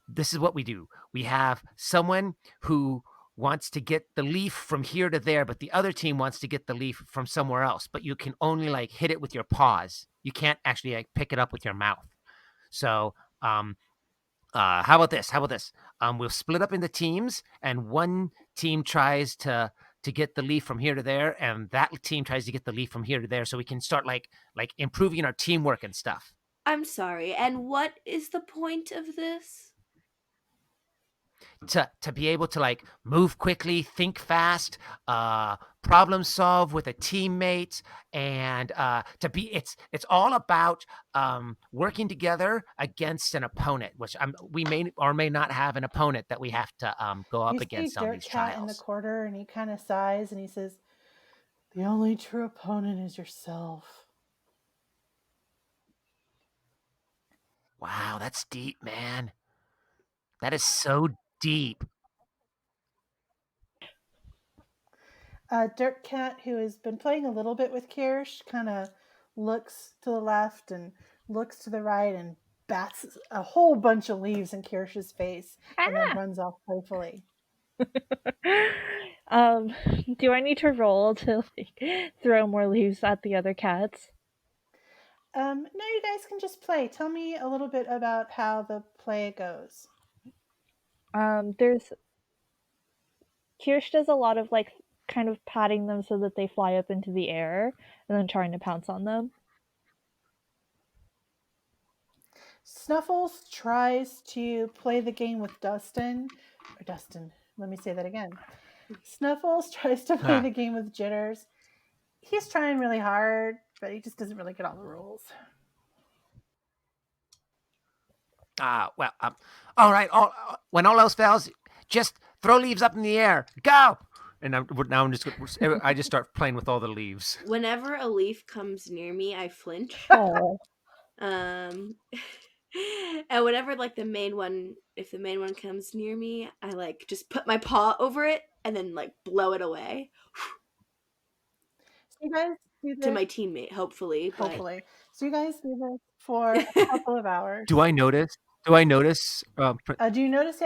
this is what we do. We have someone who wants to get the leaf from here to there, but the other team wants to get the leaf from somewhere else, but you can only like hit it with your paws. You can't actually like pick it up with your mouth. So, how about this? We'll split up into teams, and one team tries to get the leaf from here to there, and that team tries to get the leaf from here to there, so we can start like improving our teamwork and stuff. I'm sorry. And what is the point of this? To be able to like move quickly, think fast, problem solve with a teammate, and to be it's all about working together against an opponent, which we may or may not have an opponent that we have to go up You see against on Dirt these Cat in the trials. corner, and he kind of sighs and he says, "The only true opponent is yourself." Wow, that's deep, man. That is so deep. Dirt Cat, who has been playing a little bit with Kirsch, kind of looks to the left and looks to the right and bats a whole bunch of leaves in Kirsch's face and then runs off playfully. Do I need to roll to like throw more leaves at the other cats? No, you guys can just play. Tell me a little bit about how the play goes. There's Kirsch does a lot of like kind of patting them so that they fly up into the air and then trying to pounce on them. Snuffles tries to play the game with Dustin. Let me say that again. Snuffles tries to play the game with Jitters. He's trying really hard, but he just doesn't really get all the rules. Well, all right. When all else fails, just throw leaves up in the air. Go! And I just start playing with all the leaves. Whenever a leaf comes near me, I flinch. Oh. And whenever like if the main one comes near me, I like just put my paw over it and then like blow it away. So you guys do this to my teammate, hopefully. Hopefully. So you guys do this for a couple of hours. Do I notice? Do you notice? Yeah,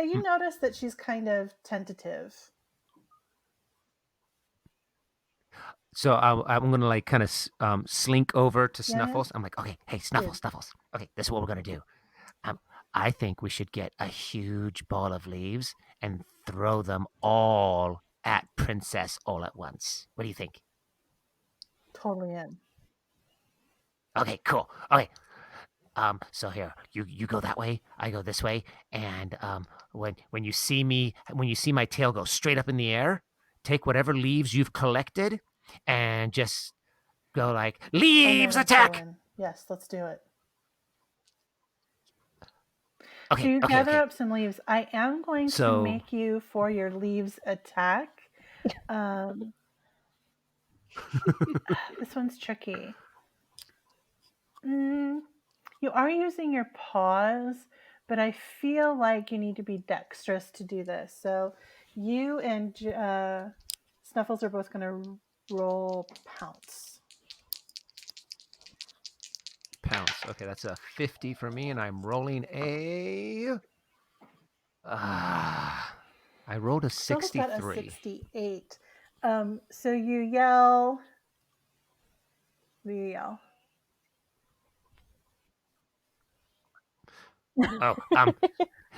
you notice that she's kind of tentative. So I'm gonna like kind of slink over to Yeah. Snuffles. I'm like, okay, hey Snuffles. Okay, this is what we're gonna do. I think we should get a huge ball of leaves and throw them all at Princess all at once. What do you think? Totally in. Okay, cool. Okay. So here, you go that way, I go this way, and when you see my tail go straight up in the air, take whatever leaves you've collected and just go like, leaves attack! Yes, let's do it. Okay, so you okay, gather okay. up some leaves. I am going to make you for your leaves attack. This one's tricky. You are using your paws, but I feel like you need to be dexterous to do this. So you and Snuffles are both going to roll pounce. Pounce. Okay, that's a 50 for me, and I'm rolling a. I rolled a 63. Got a 68. So you yell. What do you yell? Oh,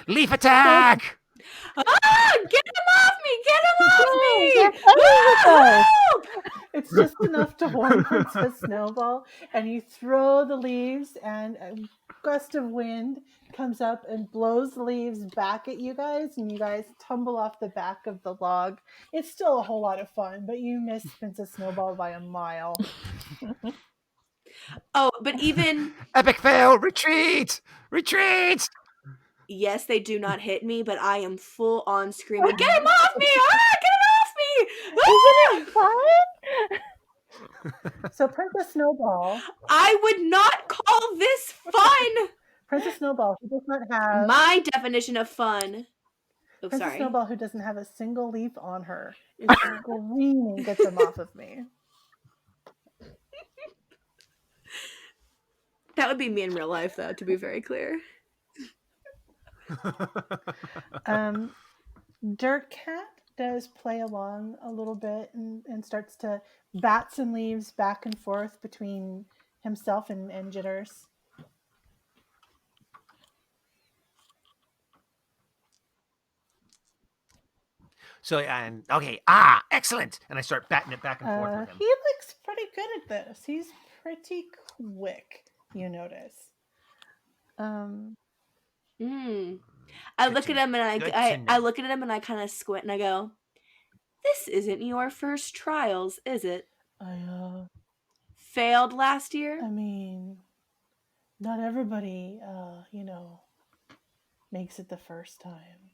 leaf attack! Get him off me! Get him off me! They're playing with us. It's just enough to warn Princess Snowball, and you throw the leaves, and a gust of wind comes up and blows the leaves back at you guys, and you guys tumble off the back of the log. It's still a whole lot of fun, but you missed Princess Snowball by a mile. Oh, but even Epic fail! Retreat! Retreat! yes, they do not hit me, but I am full on screaming, "Get him off me! Ah, get him off me!" Isn't it fun? So Princess Snowball, I would not call this fun. Princess Snowball, who does not have My definition of fun. Oh, Princess sorry. Snowball, who doesn't have a single leaf on her, is screaming, "Get them off of me!" That would be me in real life, though, to be very clear. Dirt Cat does play along a little bit and starts to bats and leaves back and forth between himself and Jitters. So, and okay, excellent. And I start batting it back and forth with him. He looks pretty good at this. He's pretty quick, you notice. I look at him and I look at him and I kind of squint and I go, "This isn't your first trials, is it? Failed last year?" I mean, not everybody, makes it the first time.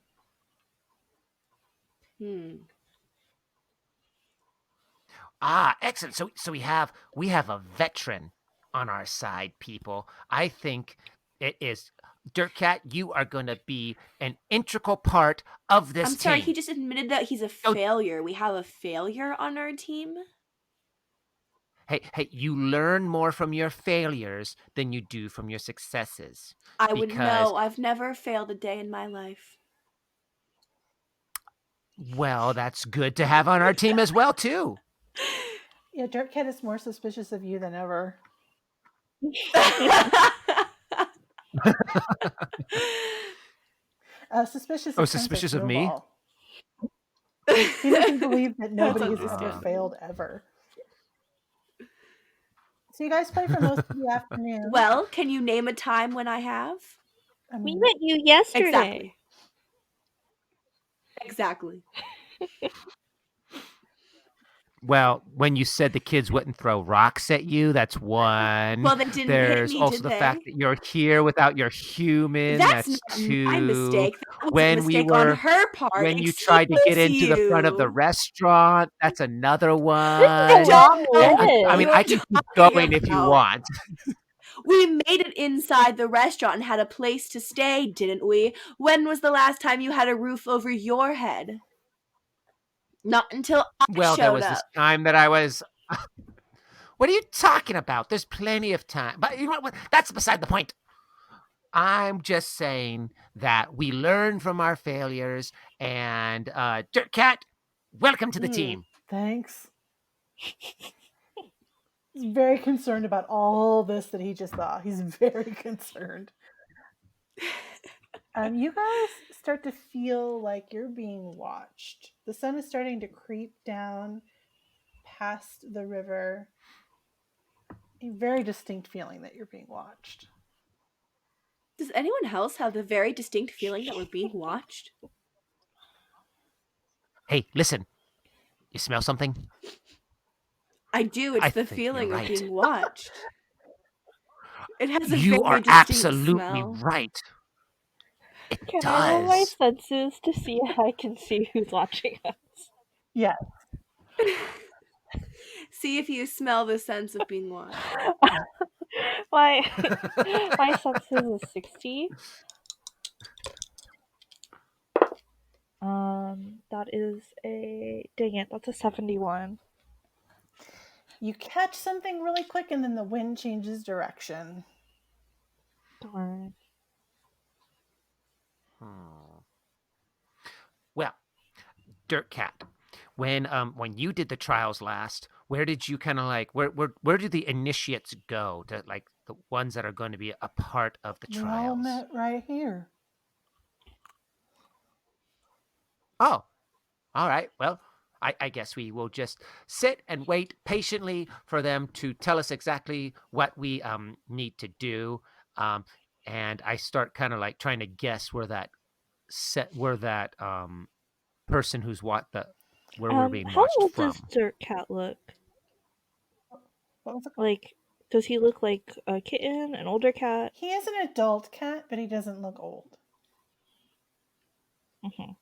Excellent. So we have a veteran on our side, people. I think it is Dirt Cat. You are going to be an integral part of this team. I'm sorry. He just admitted that he's a failure. We have a failure on our team. Hey, you learn more from your failures than you do from your successes. I would know. I've never failed a day in my life. Well, that's good to have on our team as well, too. Yeah, Dirt Cat is more suspicious of you than ever. Suspicious of me? He doesn't believe that nobody has ever failed ever. So you guys play for most of the afternoon. Well, can you name a time when I have? We met you yesterday. Exactly. Well, when you said the kids wouldn't throw rocks at you, that's one. Well, they didn't There's hit me, also did the they? fact that you're here without your human. That's two. My mistake. That was when a mistake we were, on her part. when you tried to get into the front of the restaurant, that's another one. I mean, I can keep going if you want. We made it inside the restaurant and had a place to stay, didn't we? When was the last time you had a roof over your head? Not until I showed up. There was this time that I was... What are you talking about? There's plenty of time. But you know what? That's beside the point. I'm just saying that we learn from our failures. And Dirt Cat, welcome to the team. Thanks. He's very concerned about all this that he just saw. He's very concerned. You guys start to feel like you're being watched. The sun is starting to creep down past the river. A very distinct feeling that you're being watched. Does anyone else have the very distinct feeling that we're being watched? Hey, listen. You smell something? I do. It's the feeling of being watched. It has a You very are distinct absolutely smell. right. It Can does. I roll my senses to see if I can see who's watching us? Yes. See if you smell the sense of being watched. my senses is 60. That is that's a 71. You catch something really quick and then the wind changes direction. Darn. Well, Dirt Cat, when you did the trials last, where did you kind of like where do the initiates go to like the ones that are going to be a part of the trials? We all met right here. Oh, all right. Well, I guess we will just sit and wait patiently for them to tell us exactly what we need to do. And I start kind of like trying to guess where that person who's where we're being watched how old from. does Dirt Cat look? What was it called? Like Does he look like a kitten, an older cat? He is an adult cat, but he doesn't look old. Mm-hmm.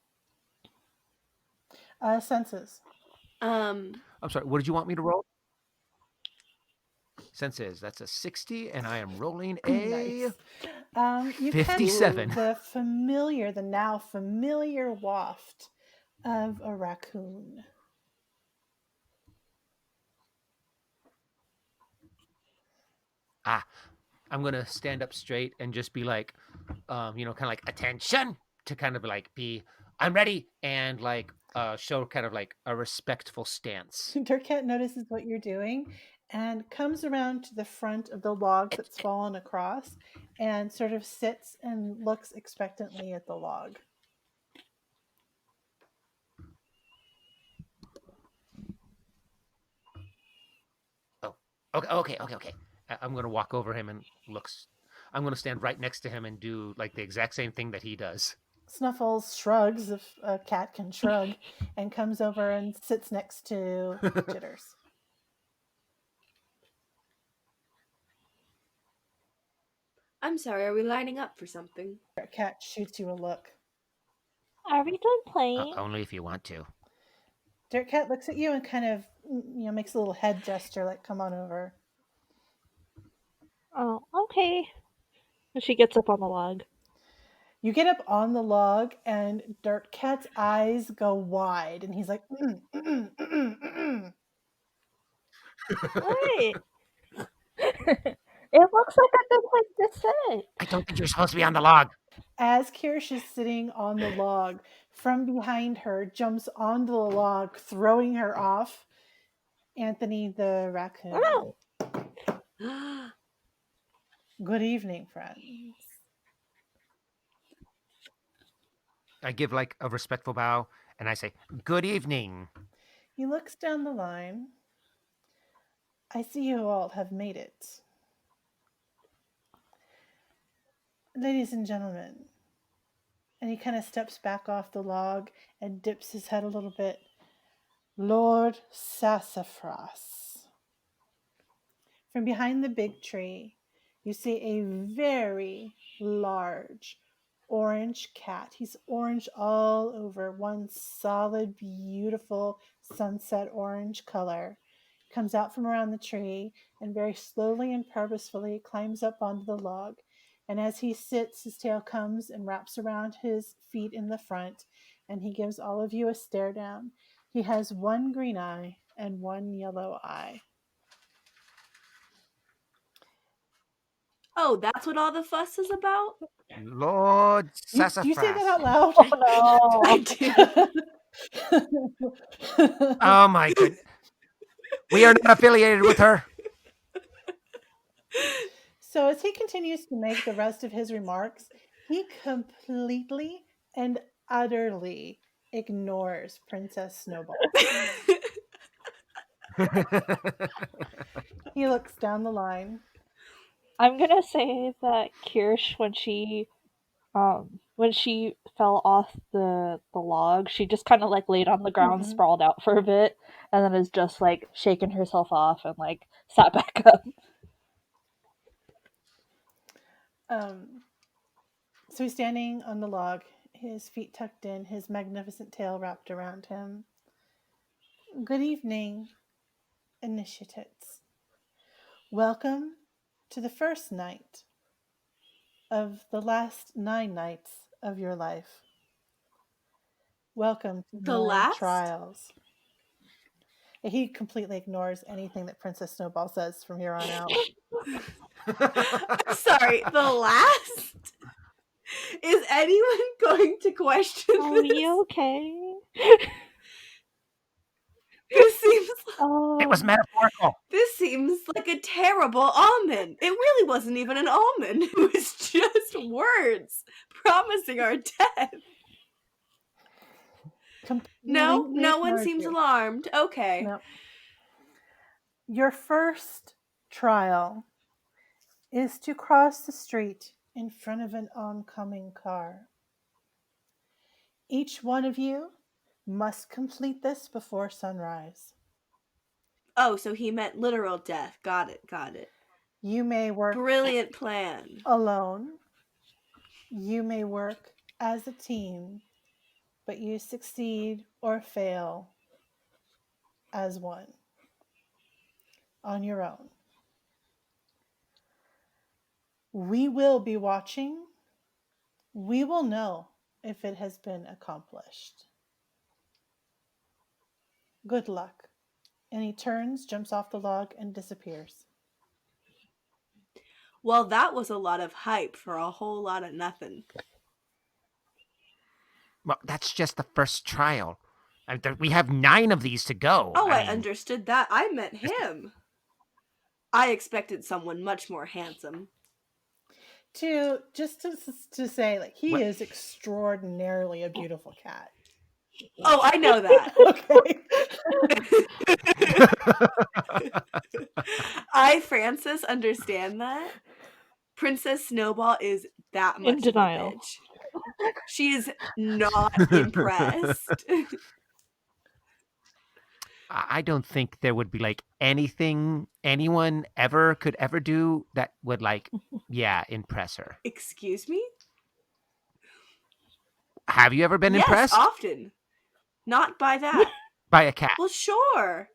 Senses. Um, I'm sorry. What did you want me to roll? Senses. That's a 60, and I am rolling a Nice. You 57. catch the now familiar waft of a raccoon. I'm gonna stand up straight and just be like, kind of like attention to kind of like be, I'm ready, and like show kind of like a respectful stance. Dirk Cat notices what you're doing and comes around to the front of the log that's fallen across and sort of sits and looks expectantly at the log. Okay. I'm gonna walk over him and looks. I'm gonna stand right next to him and do like the exact same thing that he does. Snuffles shrugs, if a cat can shrug, and comes over and sits next to Jitters. I'm sorry, are we lining up for something? Dirk Cat shoots you a look. Are we done playing? Only if you want to. Dirk Cat looks at you and kind of, makes a little head gesture like, come on over. Oh, okay. And she gets up on the log. You get up on the log, and Dirk Cat's eyes go wide, and he's like, What? It looks like a good place to sit. I don't think you're supposed to be on the log. As Kirsh is sitting on the log, from behind her jumps onto the log, throwing her off, Anthony the raccoon. Oh. Good evening, friends. I give like a respectful bow and I say, good evening. He looks down the line. I see you all have made it. Ladies and gentlemen. And he kind of steps back off the log and dips his head a little bit. Lord Sassafras. From behind the big tree, you see a very large orange cat. He's orange all over, one solid, beautiful sunset orange color. Comes out from around the tree and very slowly and purposefully climbs up onto the log. And as he sits, his tail comes and wraps around his feet in the front, and he gives all of you a stare down. He has one green eye and one yellow eye. Oh, that's what all the fuss is about? Lord Sassafras. Do you say that out loud? Oh no. I do. Oh my goodness. We are not affiliated with her. So as he continues to make the rest of his remarks, he completely and utterly ignores Princess Snowball. He looks down the line. I'm gonna say that Kirsh, when she fell off the log, she just kind of like laid on the ground, sprawled out for a bit, and then is just like shaking herself off and like sat back up. So he's standing on the log, his feet tucked in, his magnificent tail wrapped around him. Good evening, initiates. Welcome to the first night of the last 9 nights of your life. Welcome to The 9 last? trials. He completely ignores anything that Princess Snowball says from here on out. I'm sorry, the last? Is anyone going to question Are this? you okay? This seems It was metaphorical. This seems like a terrible omen. It really wasn't even an omen. It was just words promising our death. No one seems alarmed. Okay. No. Your first trial is to cross the street in front of an oncoming car. Each one of you must complete this before sunrise. Oh, so he meant literal death. Got it. You may work Brilliant plan. alone. You may work as a team, but you succeed or fail as one on your own. We will be watching. We will know if it has been accomplished. Good luck. And he turns, jumps off the log, and disappears. Well, that was a lot of hype for a whole lot of nothing. Well, that's just the first trial. We have 9 of these to go. Oh, I understood that. I meant him. I expected someone much more handsome. To say, like, he is extraordinarily a beautiful cat. Oh, I know that. Okay. I, Francis, understand that. Princess Snowball is that much In denial. of a bitch. She is not impressed. I don't think there would be like anything anyone could ever do that would impress her. Excuse me? Have you ever been impressed? Yes, often. Not by that. By a cat? Well, sure.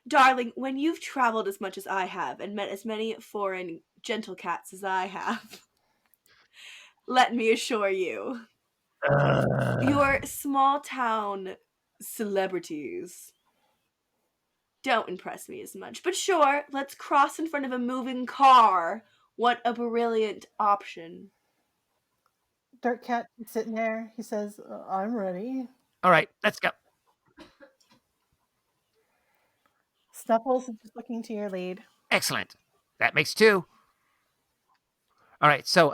Darling, when you've traveled as much as I have and met as many foreign gentle cats as I have, let me assure you, your small town celebrities don't impress me as much. But sure, let's cross in front of a moving car. What a brilliant option. Dirt Cat is sitting there. He says, I'm ready. All right, let's go. Snuffles is just looking to your lead. Excellent. That makes 2. All right, so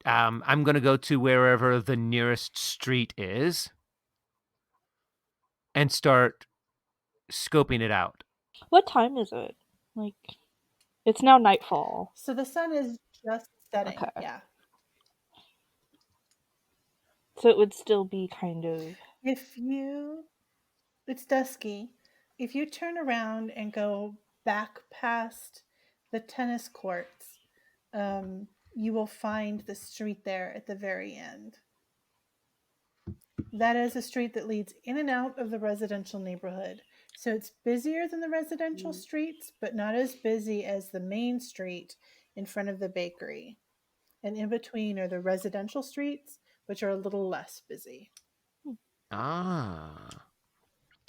I'm going to go to wherever the nearest street is and start scoping it out. What time is it? Like, it's now nightfall. So the sun is just setting. Okay. Yeah. So it would still be kind of... It's dusky. If you turn around and go back past the tennis courts, you will find the street there at the very end. That is a street that leads in and out of the residential neighborhood. So it's busier than the residential streets, but not as busy as the main street in front of the bakery. And in between are the residential streets, which are a little less busy. Ah.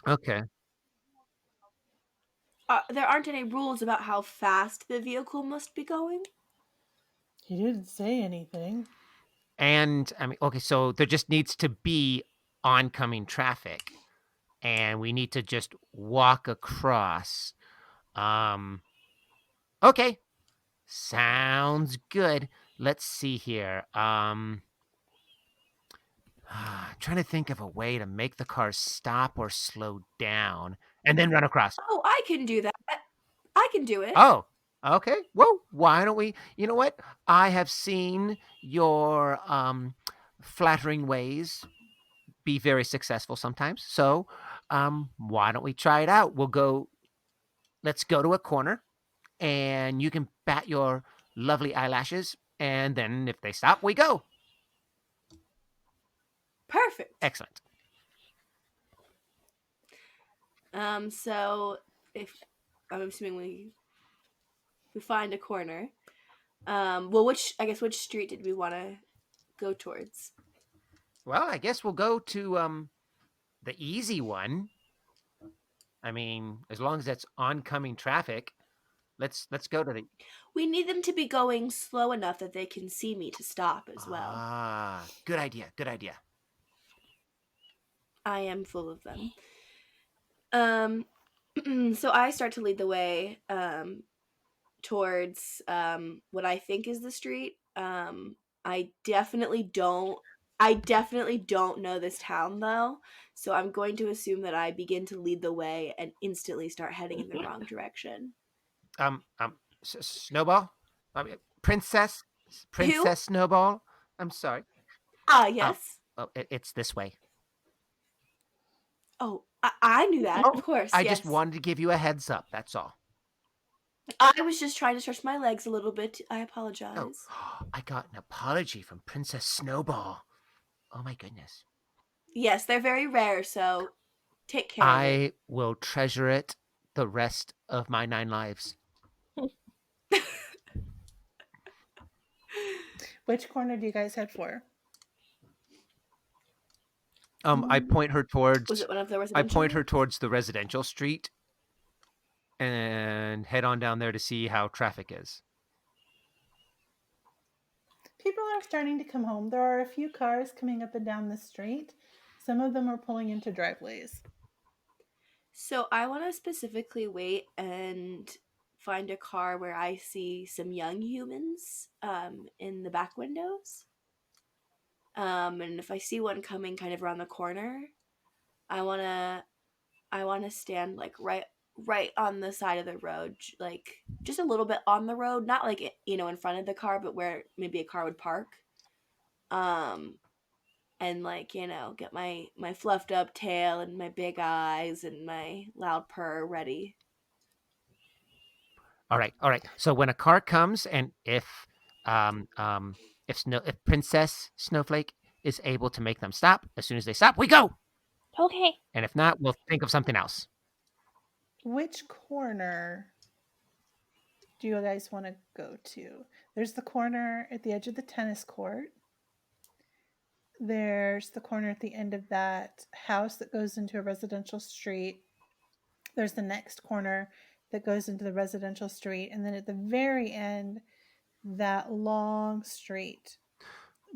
Okay. There aren't any rules about how fast the vehicle must be going? He didn't say anything. And I mean, okay, so there just needs to be oncoming traffic, and we need to just walk across. Okay, sounds good. Let's see here. Trying to think of a way to make the car stop or slow down, and then run across. Oh, I can do that. I can do it. Oh, okay. Well, why don't we? You know what? I have seen your flattering ways be very successful sometimes. So, why don't we try it out? Let's go to a corner, and you can bat your lovely eyelashes, and then if they stop, we go. Perfect. Excellent. So if I'm assuming we find a corner. Well, which street did we want to go towards? Well, I guess we'll go to the easy one. I mean, as long as that's oncoming traffic, let's go to the... We need them to be going slow enough that they can see me to stop as well. Ah, good idea. Good idea. I am full of them. So I start to lead the way towards what I think is the street. I definitely don't know this town though, so I'm going to assume that I begin to lead the way and instantly start heading in the wrong direction. Snowball? Princess Who? Snowball? I'm sorry. Yes. It's this way. Oh, I knew that, of course. I yes. just wanted to give you a heads up. That's all. I was just trying to stretch my legs a little bit. I apologize. Oh, I got an apology from Princess Snowball. Oh my goodness. Yes, they're very rare, so take care of it. I will treasure it the rest of my 9 lives. Which corner do you guys head for? I point her towards. Was it one of the I residential? point her towards the residential street, and head on down there to see how traffic is. People are starting to come home. There are a few cars coming up and down the street. Some of them are pulling into driveways. So I want to specifically wait and find a car where I see some young humans in the back windows. And if I see one coming kind of around the corner, I wanna stand like right on the side of the road, like just a little bit on the road, not like in front of the car, but where maybe a car would park. And like get my fluffed up tail and my big eyes and my loud purr ready. All right. So when a car comes, and if Princess Snowflake is able to make them stop, as soon as they stop, we go. Okay. And if not, we'll think of something else. Which corner do you guys want to go to? There's the corner at the edge of the tennis court. There's the corner at the end of that house that goes into a residential street. There's the next corner that goes into the residential street. And then at the very end, that long street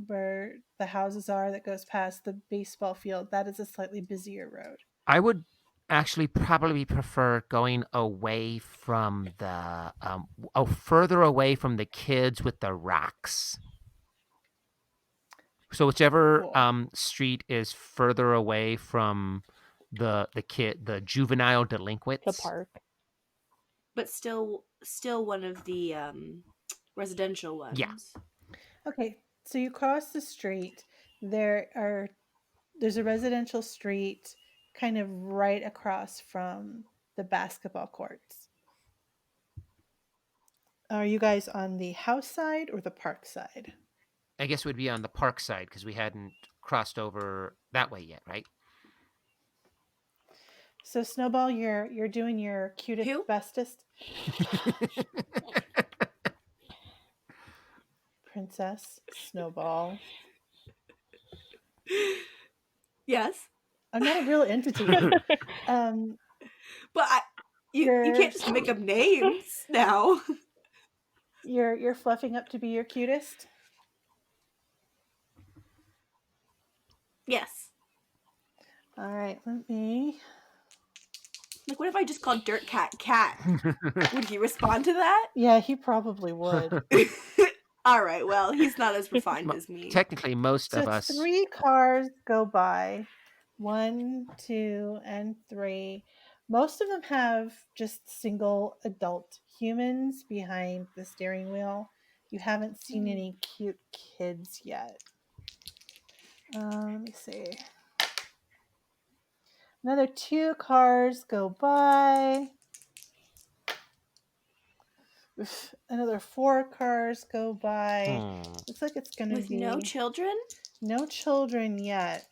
where the houses are that goes past the baseball field, that is a slightly busier road. I would actually probably prefer going away from the further away from the kids with the rocks. So whichever Cool. street is further away from the juvenile delinquents. The park. But still one of the residential ones. Yeah. Okay, so you cross the street. There's a residential street kind of right across from the basketball courts. Are you guys on the house side or the park side? I guess we'd be on the park side because we hadn't crossed over that way yet, right? So Snowball, you're doing your cutest, Who? bestest. Princess Snowball. Yes. I'm not a real entity. But you can't just make up names now. You're fluffing up to be your cutest? Yes. All right, let me... Like, what if I just called Dirt Cat Cat? Would he respond to that? Yeah, he probably would. All right, well, he's not as refined as me. Technically, most So of us... 3 cars go by. 1, 2, and 3. Most of them have just single adult humans behind the steering wheel. You haven't seen any cute kids yet. Let me see. Another 2 cars go by. Another 4 cars go by. Looks like it's going to be... With no children? No children yet.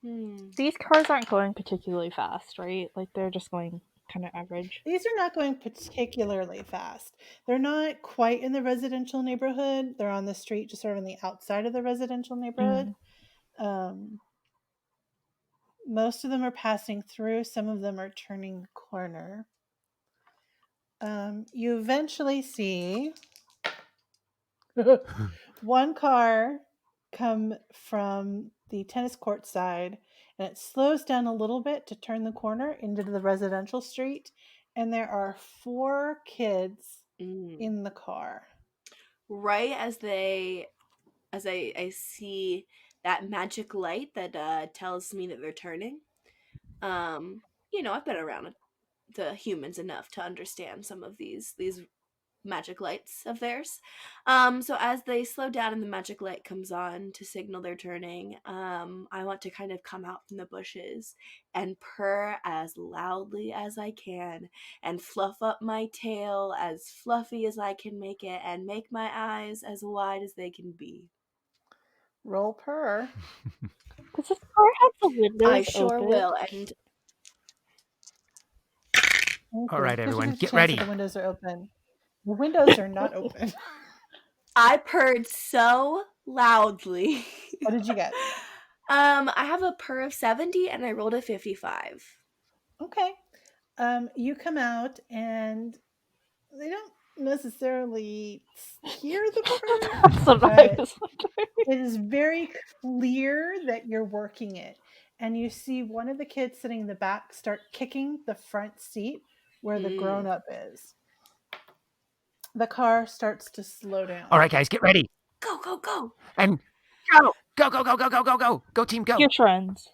These cars aren't going particularly fast, right? Like, they're just going kind of average. These are not going particularly fast. They're not quite in the residential neighborhood. They're on the street, just sort of on the outside of the residential neighborhood. Most of them are passing through. Some of them are turning the corner. You eventually see one car come from the tennis court side, and it slows down a little bit to turn the corner into the residential street, and there are 4 kids in the car. Right as I see that magic light that tells me that they're turning. I've been around the humans enough to understand some of these magic lights of theirs. So as they slow down and the magic light comes on to signal they're turning, I want to kind of come out from the bushes and purr as loudly as I can and fluff up my tail as fluffy as I can make it and make my eyes as wide as they can be. Roll purr. Does this car have the windows I sure open? will. And All right, everyone, 50-50 get chance ready. that the windows are open. The windows are not open. I purred so loudly. What did you get? I have a purr of 70 and I rolled a 55. Okay. You come out and they don't necessarily hear the purr. That's what I was wondering. It is very clear that you're working it. And you see one of the kids sitting in the back start kicking the front seat where the grown-up is. The car starts to slow down. All right, guys, get ready. Go, go, go. And go. Go, go, go, go, go, go, go. Go, team, go. Kirsh runs.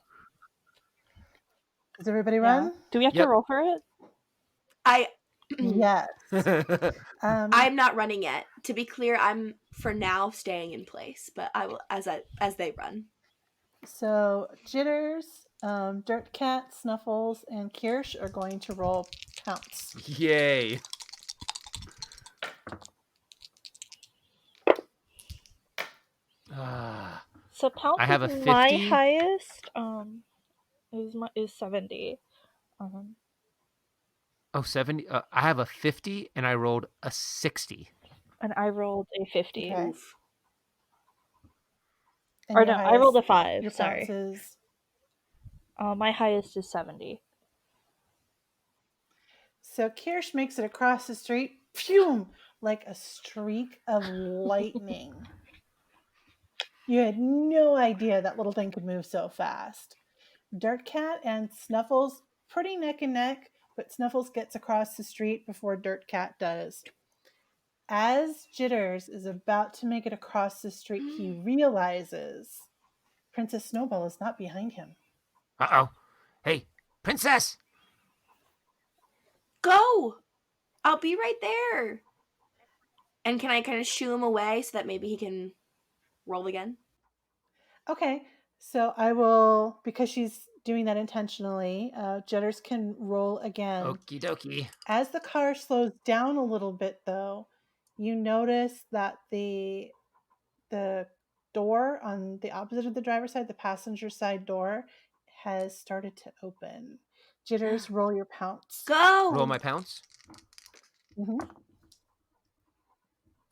Does everybody Yeah. run? Do we have to roll for it? Yes. I'm not running yet. To be clear, I'm for now staying in place, but I will as they run. So Jitters, Dirt Cat, Snuffles, and Kirsh are going to roll pounce. Yay. So pounce I have is a my 50. highest. Is 70. 70. I have a 50 and I rolled a 60. And I rolled a 50. Okay. Or no, I rolled a 5. Your Sorry. pounce is... My highest is 70. So Kirsh makes it across the street, phew, like a streak of lightning. You had no idea that little thing could move so fast. Dirt Cat and Snuffles, pretty neck and neck, but Snuffles gets across the street before Dirt Cat does. As Jitters is about to make it across the street, he realizes Princess Snowball is not behind him. Uh-oh. Hey, Princess! Go! I'll be right there. And can I kind of shoo him away so that maybe he can roll again? Okay, so I will, because she's doing that intentionally, Jitters can roll again. Okie dokie. As the car slows down a little bit, though, you notice that the door on the opposite of the driver's side, the passenger side door, has started to open. Jitters, roll your pounce. Go! Roll my pounce. Mm-hmm.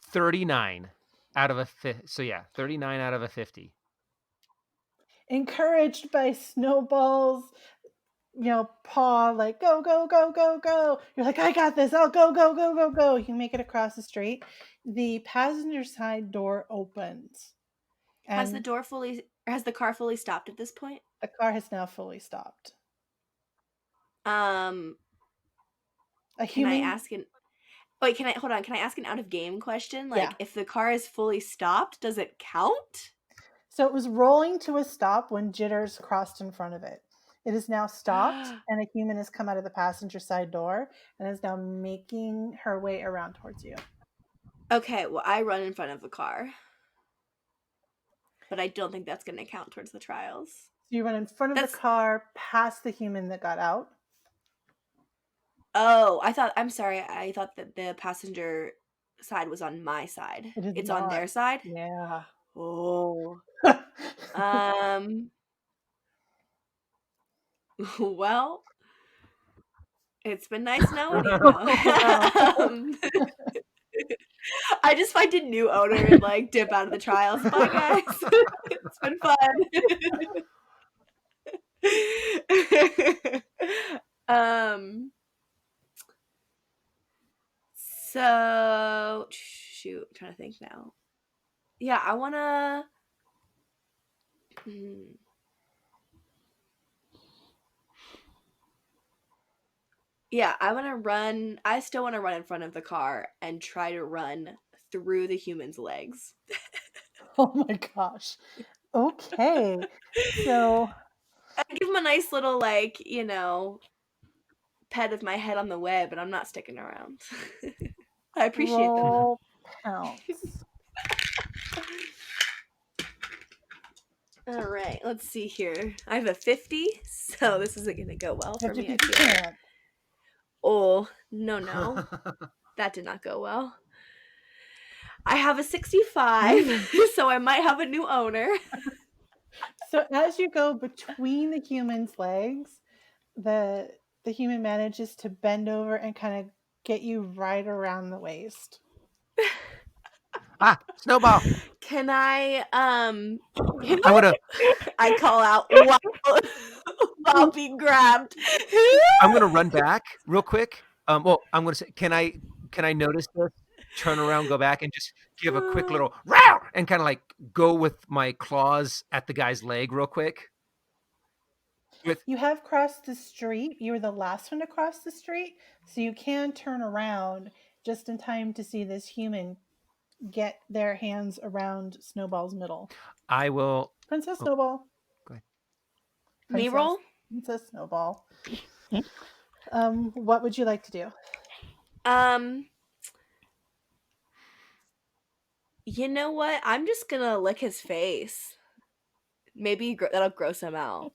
39 out of a 50. So yeah, 39 out of a 50. Encouraged by Snowball's, paw, like, go, go, go, go, go. You're like, I got this. I'll go, go, go, go, go. You make it across the street. The passenger side door opens. Has the car fully stopped at this point? The car has now fully stopped. A human. Can I ask an out of game question? Like, if the car is fully stopped, does it count? So it was rolling to a stop when Jitters crossed in front of it. It is now stopped, and a human has come out of the passenger side door and is now making her way around towards you. Okay, well, I run in front of the car. But I don't think that's going to count towards the trials. So you run in front of the car, past the human that got out? Oh, I thought that the passenger side was on my side. It's not on their side? Yeah. Oh. Well, it's been nice knowing you. I just find a new owner and like dip out of the trials. Bye, guys. It's been fun. So shoot, I'm trying to think now. Yeah, I wanna. Yeah, I want to run. I still want to run in front of the car and try to run through the human's legs. Oh my gosh. Okay. So I give him a nice little, pet of my head on the way, but I'm not sticking around. I appreciate them. Roll pounce. All right, let's see here. I have a 50, so this isn't going to go well for me, I 50 feel. chance. Oh, no. That did not go well. I have a 65, so I might have a new owner. So as you go between the human's legs, the human manages to bend over and kind of get you right around the waist. Snowball. Can I I would have. I call out while being grabbed. I'm gonna run back real quick. Well, I'm gonna say, can I notice this? Turn around, go back, and just give a quick little row, and kind of like go with my claws at the guy's leg real quick. You have crossed the street. You were the last one to cross the street, so you can turn around just in time to see this human get their hands around Snowball's middle. I will. Princess Snowball. Go ahead. Me roll? Princess Snowball. What would you like to do? You know what? I'm just gonna lick his face. Maybe that'll gross him out.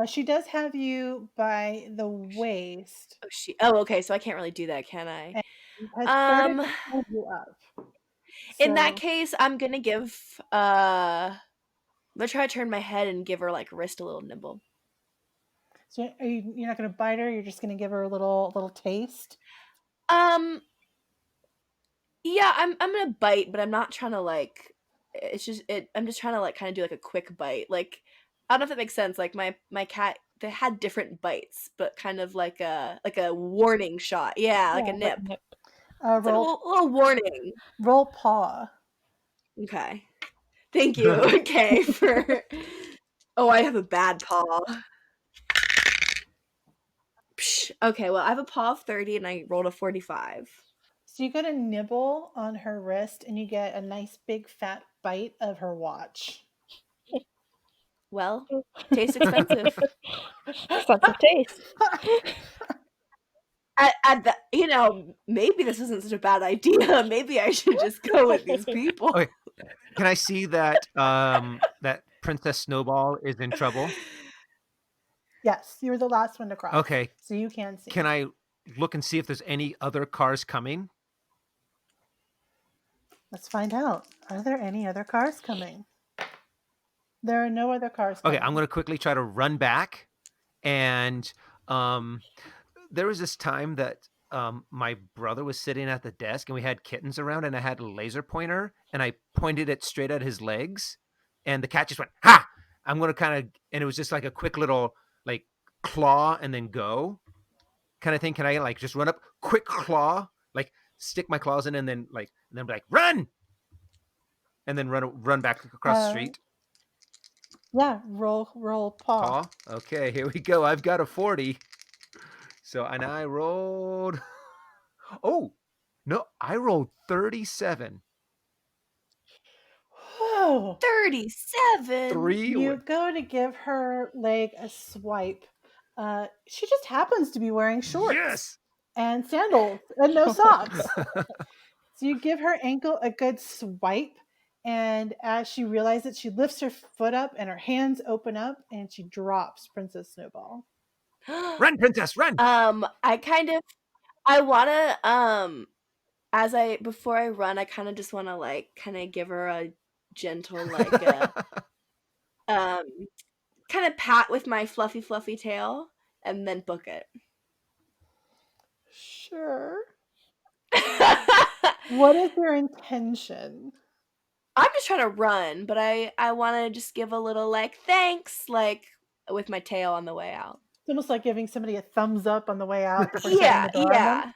She does have you by the waist. Oh, okay. So I can't really do that, can I? Has started to hold you up. In that case, I'm gonna give. I'm gonna try to turn my head and give her like wrist a little nibble. So you're not gonna bite her. You're just gonna give her a little taste. Yeah, I'm gonna bite, but I'm not trying to like. It's just I'm just trying to like kind of do like a quick bite. Like I don't know if that makes sense. Like my cat, they had different bites, but kind of like a warning shot. Yeah, like a nip. It's like a little warning. Roll paw. Okay. Thank you. Okay for. Oh, I have a bad paw. Psh, okay, well I have a paw of 30 and I rolled a 45. So you get a nibble on her wrist and you get a nice big fat bite of her watch. Well, tastes expensive. Expensive taste. At the, maybe this isn't such a bad idea. Maybe I should just go with these people. Okay. Can I see that that Princess Snowball is in trouble? Yes, you were the last one to cross. Okay. So you can see. Can I look and see if there's any other cars coming? Let's find out. Are there any other cars coming? There are no other cars coming. Okay, I'm going to quickly try to run back. And there was this time that my brother was sitting at the desk and we had kittens around and I had a laser pointer and I pointed it straight at his legs and the cat just went, ha! I'm going to kind of, and it was just like a quick little like claw and then go kind of thing. Can I like just run up, quick claw, like stick my claws in and then be like, run! And then run back across the street. Yeah, roll paw. Okay, here we go. I've got a 40. So, and I rolled. Oh, no, I rolled 37. Whoa. 37. You go to give her leg a swipe. She just happens to be wearing shorts. Yes. And sandals and no socks. So you give her ankle a good swipe. And as she realizes it, she lifts her foot up and her hands open up and she drops Princess Snowball. Run, Princess, run! I wanna before I run, I kind of just want to like kind of give her a gentle like kind of pat with my fluffy tail and then book it. Sure. What is your intention? I'm just trying to run, but I want to just give a little like thanks, like with my tail on the way out. It's almost like giving somebody a thumbs up on the way out. Yeah.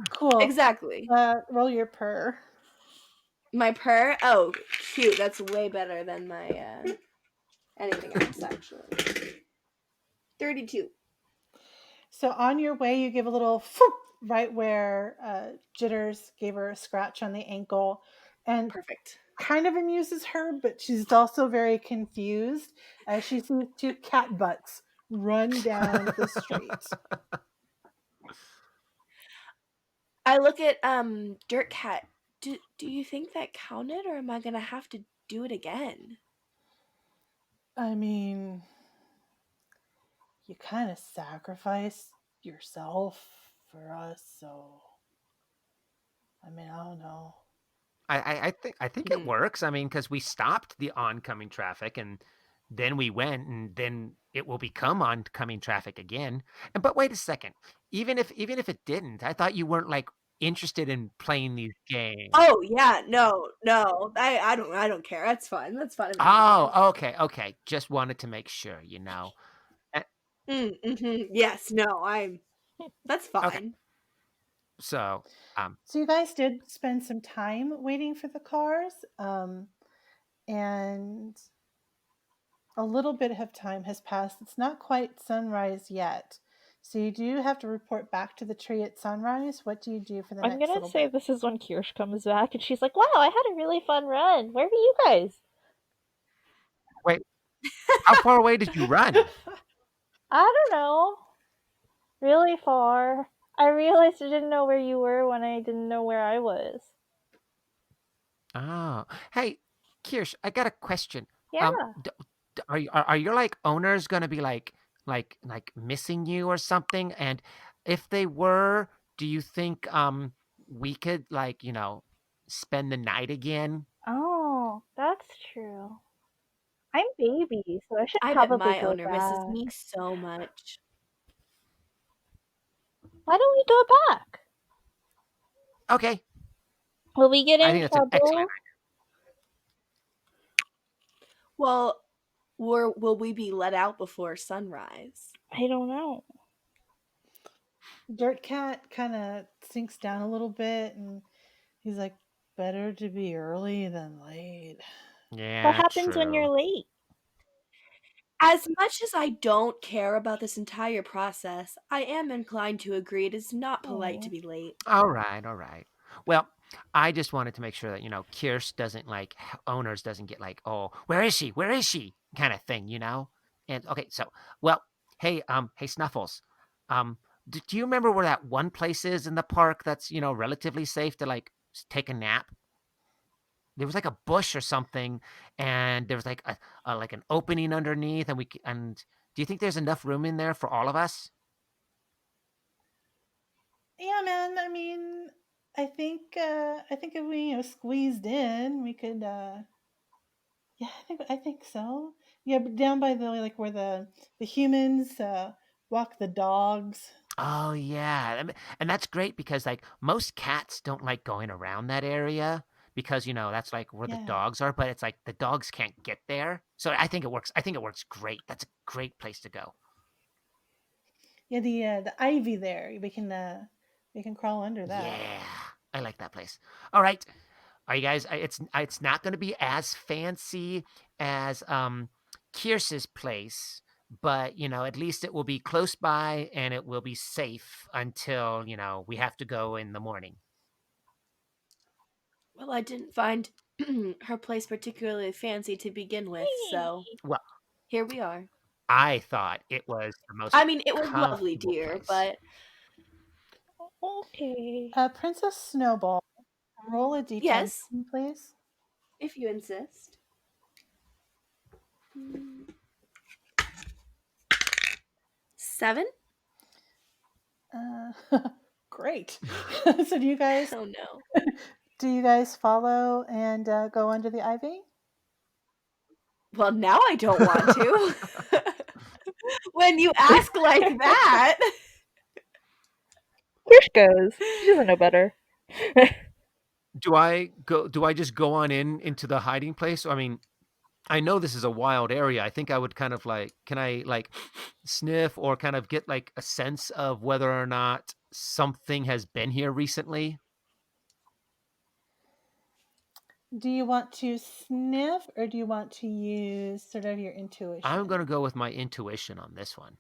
Cool. Exactly. Roll your purr. My purr? Oh, cute. That's way better than my anything else, actually. 32. So on your way, you give a little right where Jitters gave her a scratch on the ankle. And perfect. Kind of amuses her, but she's also very confused as she sees two cat butts run down the street. I look at Dirt Cat. Do you think that counted, or am I gonna have to do it again? I mean, you kind of sacrificed yourself for us, so I mean, I don't know. I think it works. I mean, because we stopped the oncoming traffic, and then we went, and then it will become oncoming traffic again. And but wait a second, even if it didn't, I thought you weren't like interested in playing these games. Oh yeah, no. I don't care. That's fine. That's fine with me. Oh, okay. Just wanted to make sure, Eh, Yes, no, that's Okay, fine. so So you guys did spend some time waiting for the cars, and a little bit of time has passed. It's not quite sunrise yet. So you do have to report back to the tree at sunrise. What do you do for the I'm next gonna little say bit? this is when Kirsch comes back and she's like, "Wow, I had a really fun run. Where were you guys?" wait, how far away did you run? I don't know. Really far. I realized I didn't know where you were when I didn't know where I was. Oh, hey, Kirsch, I got a question. Yeah. Are your like owners gonna be like missing you or something? And if they were, do you think we could like spend the night again? Oh, that's true. I'm baby, so I should I bet probably my go owner misses back. me so much. Why don't we go back? Okay, Will we get I in think that's an excellent. trouble? Well, will we be let out before sunrise? I don't know. Dirt Cat kind of sinks down a little bit and he's like, better to be early than late. What Yeah, happens when true. you're late? As much as I don't care about this entire process, I am inclined to agree it is not polite to Oh. be late. All right. Well, I just wanted to make sure that Kirsch doesn't like owners doesn't get like, oh, where is she? Where is she? Kind of thing. And okay, so well, hey Snuffles, do you remember where that one place is in the park that's relatively safe to like take a nap? There was like a bush or something, and there was like a like an opening underneath, and do you think there's enough room in there for all of us? Yeah, man. I mean, I think if we squeezed in, we could. Yeah, I think so. Yeah, but down by the like where the humans walk the dogs. Oh yeah, and that's great because like most cats don't like going around that area because that's like where the Yeah, dogs are, but it's like the dogs can't get there. So I think it works. I think it works great. That's a great place to go. yeah. The ivy there. We can crawl under that. Yeah, I like that place. All right, are you guys? It's not going to be as fancy as Kiers's place, but at least it will be close by and it will be safe until we have to go in the morning. Well, I didn't find her place particularly fancy to begin with, so Well, here we are. I thought it was the most I mean, it was lovely, comfortable dear, place. but Okay. Princess Snowball, roll a d10, yes, please. if you insist. 7? Great. So do you guys Oh no. follow and go under the ivy? Well, now I don't want to. When you ask like that. Kirsch goes. She doesn't know better. Do I just go on into the hiding place? I mean, I know this is a wild area. I think I would kind of like, can I like sniff or kind of get like a sense of whether or not something has been here recently? Do you want to sniff or do you want to use sort of your intuition? I'm going to go with my intuition on this one.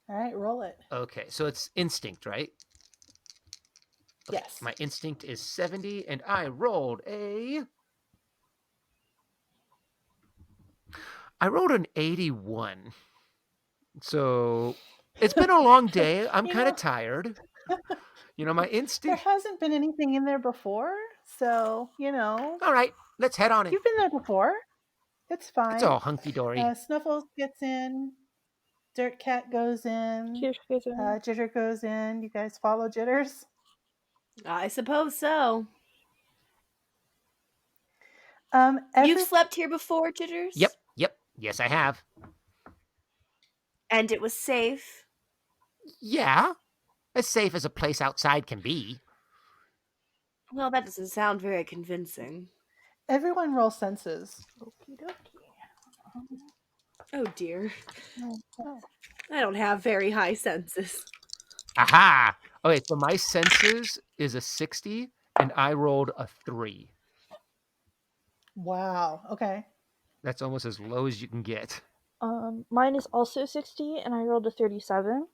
All right, roll it. Okay, so it's instinct, right? Okay, Yes. my instinct is 70 and I rolled an 81. So it's been a long day. I'm kind of tired. My There instinct. hasn't been anything in there before, so All right, let's head on in. you've been there before. It's fine. It's all hunky dory. Snuffles gets in. Dirt Cat goes in. Kirsh goes in. Jitter goes in. You guys follow Jitters? I suppose so. Every- You've slept here before, Jitters? Yep. Yes, I have. And it was safe. Yeah, as safe as a place outside can be. Well, that doesn't sound very convincing. Everyone roll senses. Okie dokie. Oh dear. Oh. I don't have very high senses. Aha! Okay, so my senses is a 60, and I rolled a 3. Wow. Okay. That's almost as low as you can get. Mine is also 60, and I rolled a 37.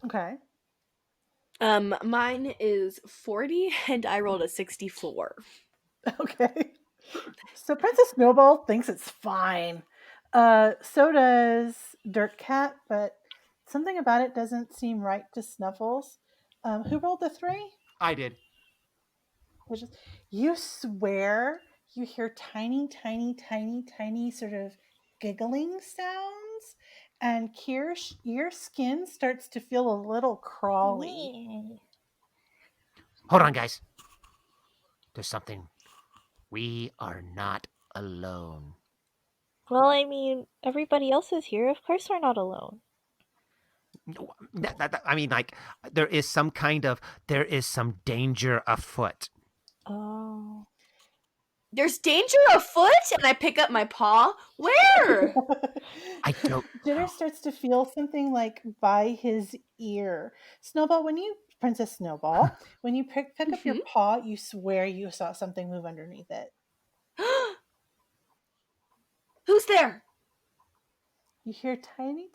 Okay. Mine is 40, and I rolled a 64. Okay. So Princess Snowball thinks it's fine. So does Dirt Cat, but something about it doesn't seem right to Snuffles. Who rolled the 3? I did. You swear you hear tiny sort of giggling sounds, and Kirsh, your skin starts to feel a little crawly. Hold on, guys. There's something. We are not alone. Well, I mean, everybody else is here. Of course we're not alone. No, I mean, like, there is some danger afoot. Oh. There's danger afoot? And I pick up my paw. Where? I don't Jitter know. starts to feel something like by his ear. Snowball, Princess Snowball, when you pick up your paw, you swear you saw something move underneath it. Who's there? You hear tiny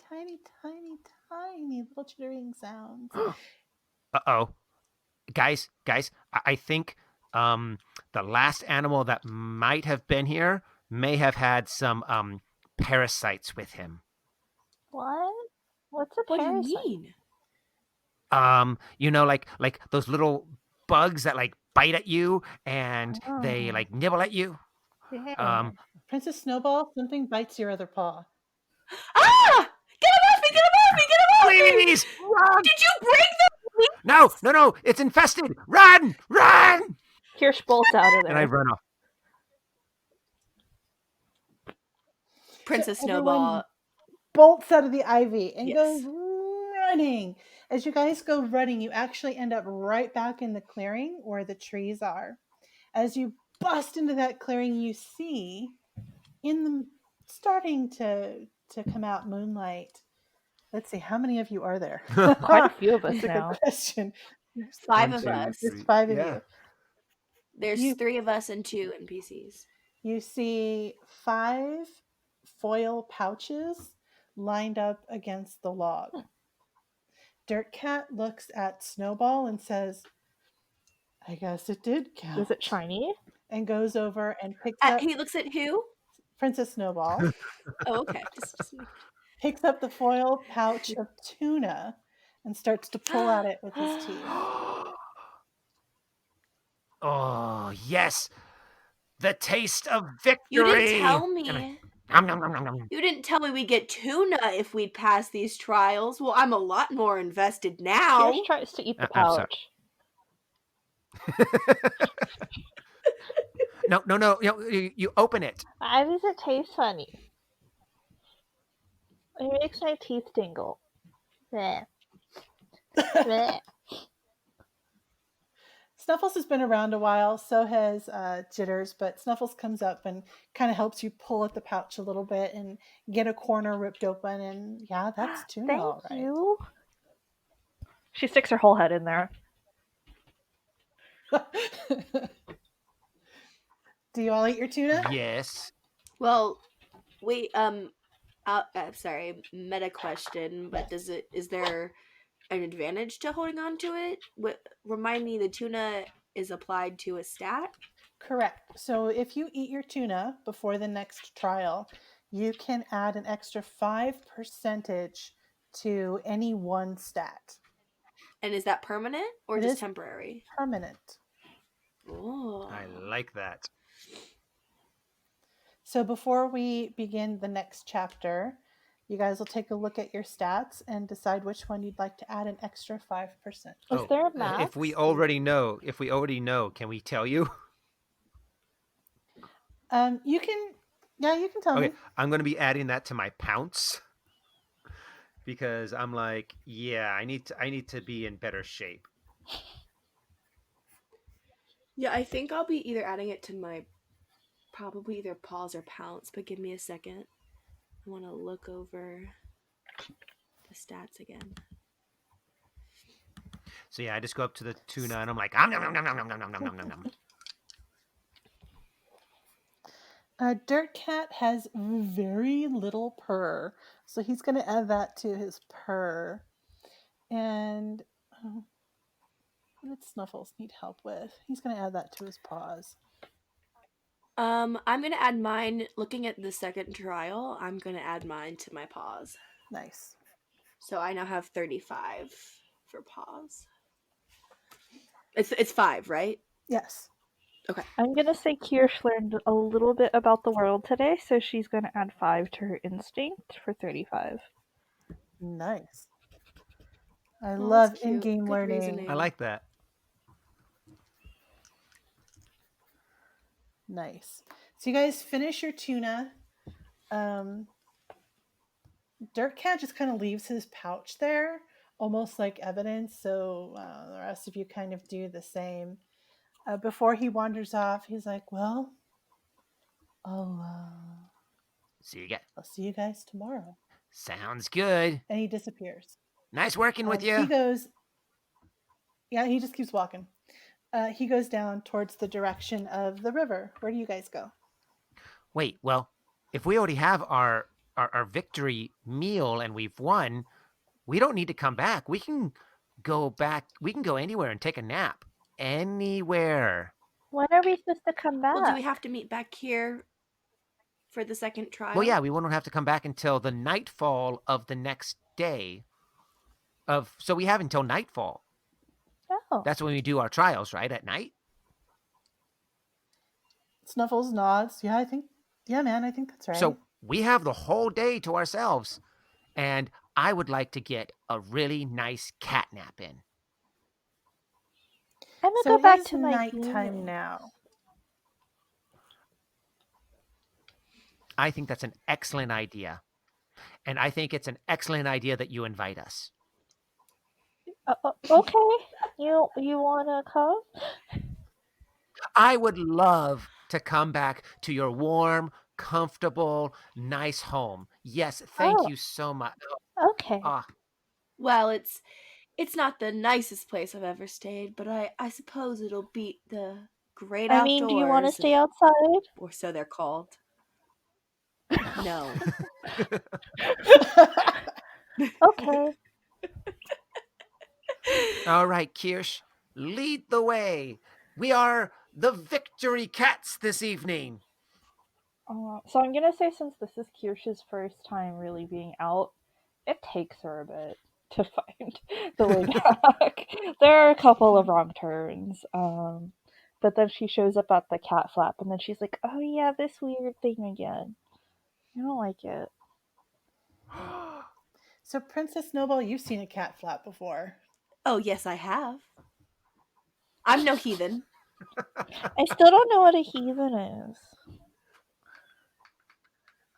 little chittering sounds. Uh-oh. Guys, I think the last animal that might have been here may have had some parasites with him. What? What's a What do parasite? you mean? Like those little bugs that like bite at you and they like nibble at you. Yeah. Princess Snowball, something bites your other paw. Ah! Get him off me! Get him off me! Get him off me! Please run! Did you break the... No! It's infested! Run! Kirsh bolts out of there. And I run off. Princess So Snowball bolts out of the ivy and Yes. goes running. As you guys go running, you actually end up right back in the clearing where the trees are. As you bust into that clearing, you see starting to come out moonlight. Let's see, how many of you are there? Quite a few of us That's a now. good question. There's 5 1, of 2, us. There's 5 of Yeah. you. There's 3 of us and 2 NPCs. You see 5 foil pouches lined up against the log. Dirt Cat looks at Snowball and says, I guess it did count. Is it shiny? And goes over and picks up He looks at who? Princess Snowball. Oh, okay. Just Picks up the foil pouch of tuna and starts to pull at it with his teeth. Oh, yes. The taste of victory. You didn't tell me. Nom, nom, nom, nom, nom. You didn't tell me we'd get tuna if we'd pass these trials. Well, I'm a lot more invested now. Kirsh tries to eat the I'm sorry. pouch. No. You open it. Why does it taste funny? It makes my teeth tingle. Bleh. Bleh. Snuffles has been around a while, so has Jitters, but Snuffles comes up and kind of helps you pull at the pouch a little bit and get a corner ripped open, and yeah, that's tuna, Thank all right. you. She sticks her whole head in there. Do you all eat your tuna? Yes. Well, wait, sorry, meta question, but is there an advantage to holding on to it? Remind me, the tuna is applied to a stat? Correct. So if you eat your tuna before the next trial, you can add an extra 5% to any one stat. And is that permanent or It just is temporary? permanent. Oh. I like that. So before we begin the next chapter, you guys will take a look at your stats and decide which one you'd like to add an extra 5%. Is there a max? If we already know, can we tell you? You can tell Okay, me. I'm going to be adding that to my pounce because I'm like, yeah, I need to be in better shape. Yeah, I think I'll be either adding it to my probably either paws or pounce, but give me a second. I want to look over the stats again. So yeah, I just go up to the tuna and I'm like, nom, nom, nom, nom, nom, nom, nom, nom, nom, nom. Dirt Cat has very little purr, so he's going to add that to his purr. And what did Snuffles need help with? He's going to add that to his paws. I'm gonna add mine. Looking at the second trial, I'm gonna add mine to my paws. Nice. So I now have 35 for paws. It's 5, right? Yes. Okay. I'm gonna say Kirsch learned a little bit about the world today, so she's gonna add 5 to her instinct for 35. Nice. I Oh, love that's cute. in-game Good learning. reasoning. I like that. Nice. So you guys finish your tuna. Dirt Cat just kind of leaves his pouch there, almost like evidence. So the rest of you kind of do the same. Before he wanders off, he's like, "Well, I'll See you see you guys tomorrow." Sounds good. And he disappears. Nice working with you. He goes. Yeah, he just keeps walking. He goes down towards the direction of the river. Where do you guys go? Wait, well, if we already have our victory meal and we've won, we don't need to come back. We can go back. We can go anywhere and take a nap. Anywhere. When are we supposed to come back? Well, do we have to meet back here for the second trial? Well, yeah, we won't have to come back until the nightfall of the next day. So we have until nightfall. Oh. That's when we do our trials, right? At night? Snuffles nods. Yeah, man, I think that's right. So we have the whole day to ourselves. And I would like to get a really nice cat nap in. I'm gonna go back it is to my nighttime unit. now. I think that's an excellent idea. And I think it's an excellent idea that you invite us. Okay. You wanna come? I would love to come back to your warm, comfortable, nice home. Yes, thank you so much. Okay. Well, it's not the nicest place I've ever stayed, but I suppose it'll beat the great outdoors. I mean, do you want to stay outside? Or so they're called. No. Okay. All right, Kirsch, lead the way. We are the Victory Cats this evening. So I'm gonna say, since this is Kirsch's first time really being out, it takes her a bit to find the way back. There are a couple of wrong turns, but then she shows up at the cat flap, and then she's like, "Oh yeah, this weird thing again. I don't like it." So, Princess Snowball, you've seen a cat flap before. Oh, yes, I have. I'm no heathen. I still don't know what a heathen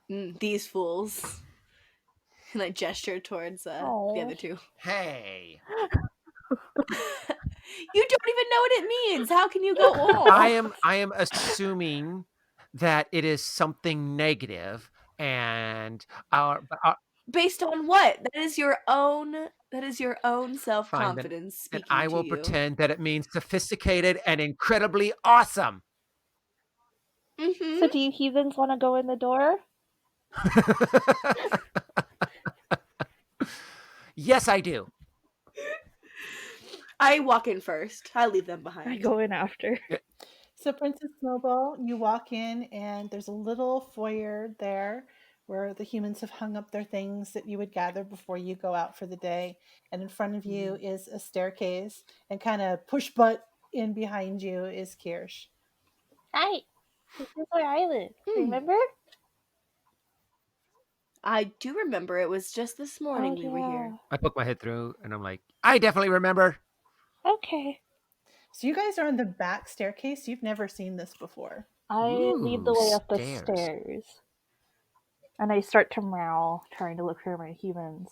is. These fools. And I gesture towards the other two. Hey. You don't even know what it means. How can you go off? I am assuming that it is something negative, and our based on what? That is your own self-confidence speaking and I will to you. pretend that it means sophisticated and incredibly awesome. Mm-hmm. So do you heathens want to go in the door? Yes, I do. I walk in first. I leave them behind. I go in after. So, Princess Snowball, you walk in, and there's a little foyer there where the humans have hung up their things that you would gather before you go out for the day. And in front of you is a staircase, and kind of push butt in behind you is Kirsch. Hi, this is where I live. Remember? I do remember. It was just this morning we were here. I poke my head through, and I'm like, I definitely remember. Okay. So you guys are on the back staircase. You've never seen this before. I lead the way up the stairs. stairs. And I start to meow, trying to look for my humans.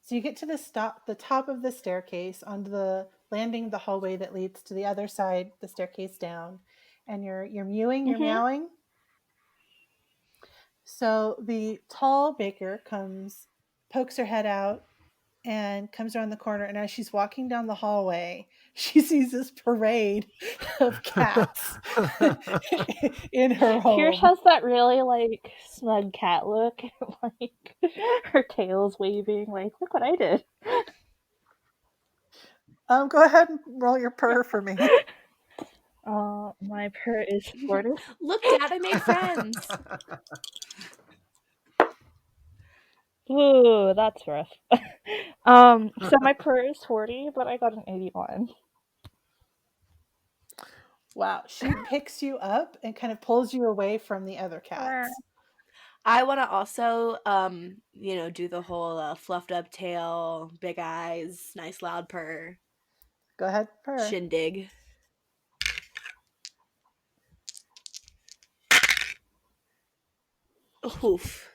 So you get to the top of the staircase, onto the landing, the hallway that leads to the other side, the staircase down, and you're mewing, you're meowing. So the tall baker pokes her head out, and comes around the corner. And as she's walking down the hallway, she sees this parade of cats in her home. Kirsch has that really like smug cat look, like her tail's waving, like, look what I did. Go ahead and roll your purr for me. My purr is 40. Look, Dad, I made friends. Ooh, that's rough. So my purr is 40, but I got an 81. Wow. She picks you up and kind of pulls you away from the other cats. I want to also, do the whole fluffed up tail, big eyes, nice loud purr. Go ahead, purr. Shindig. Oof.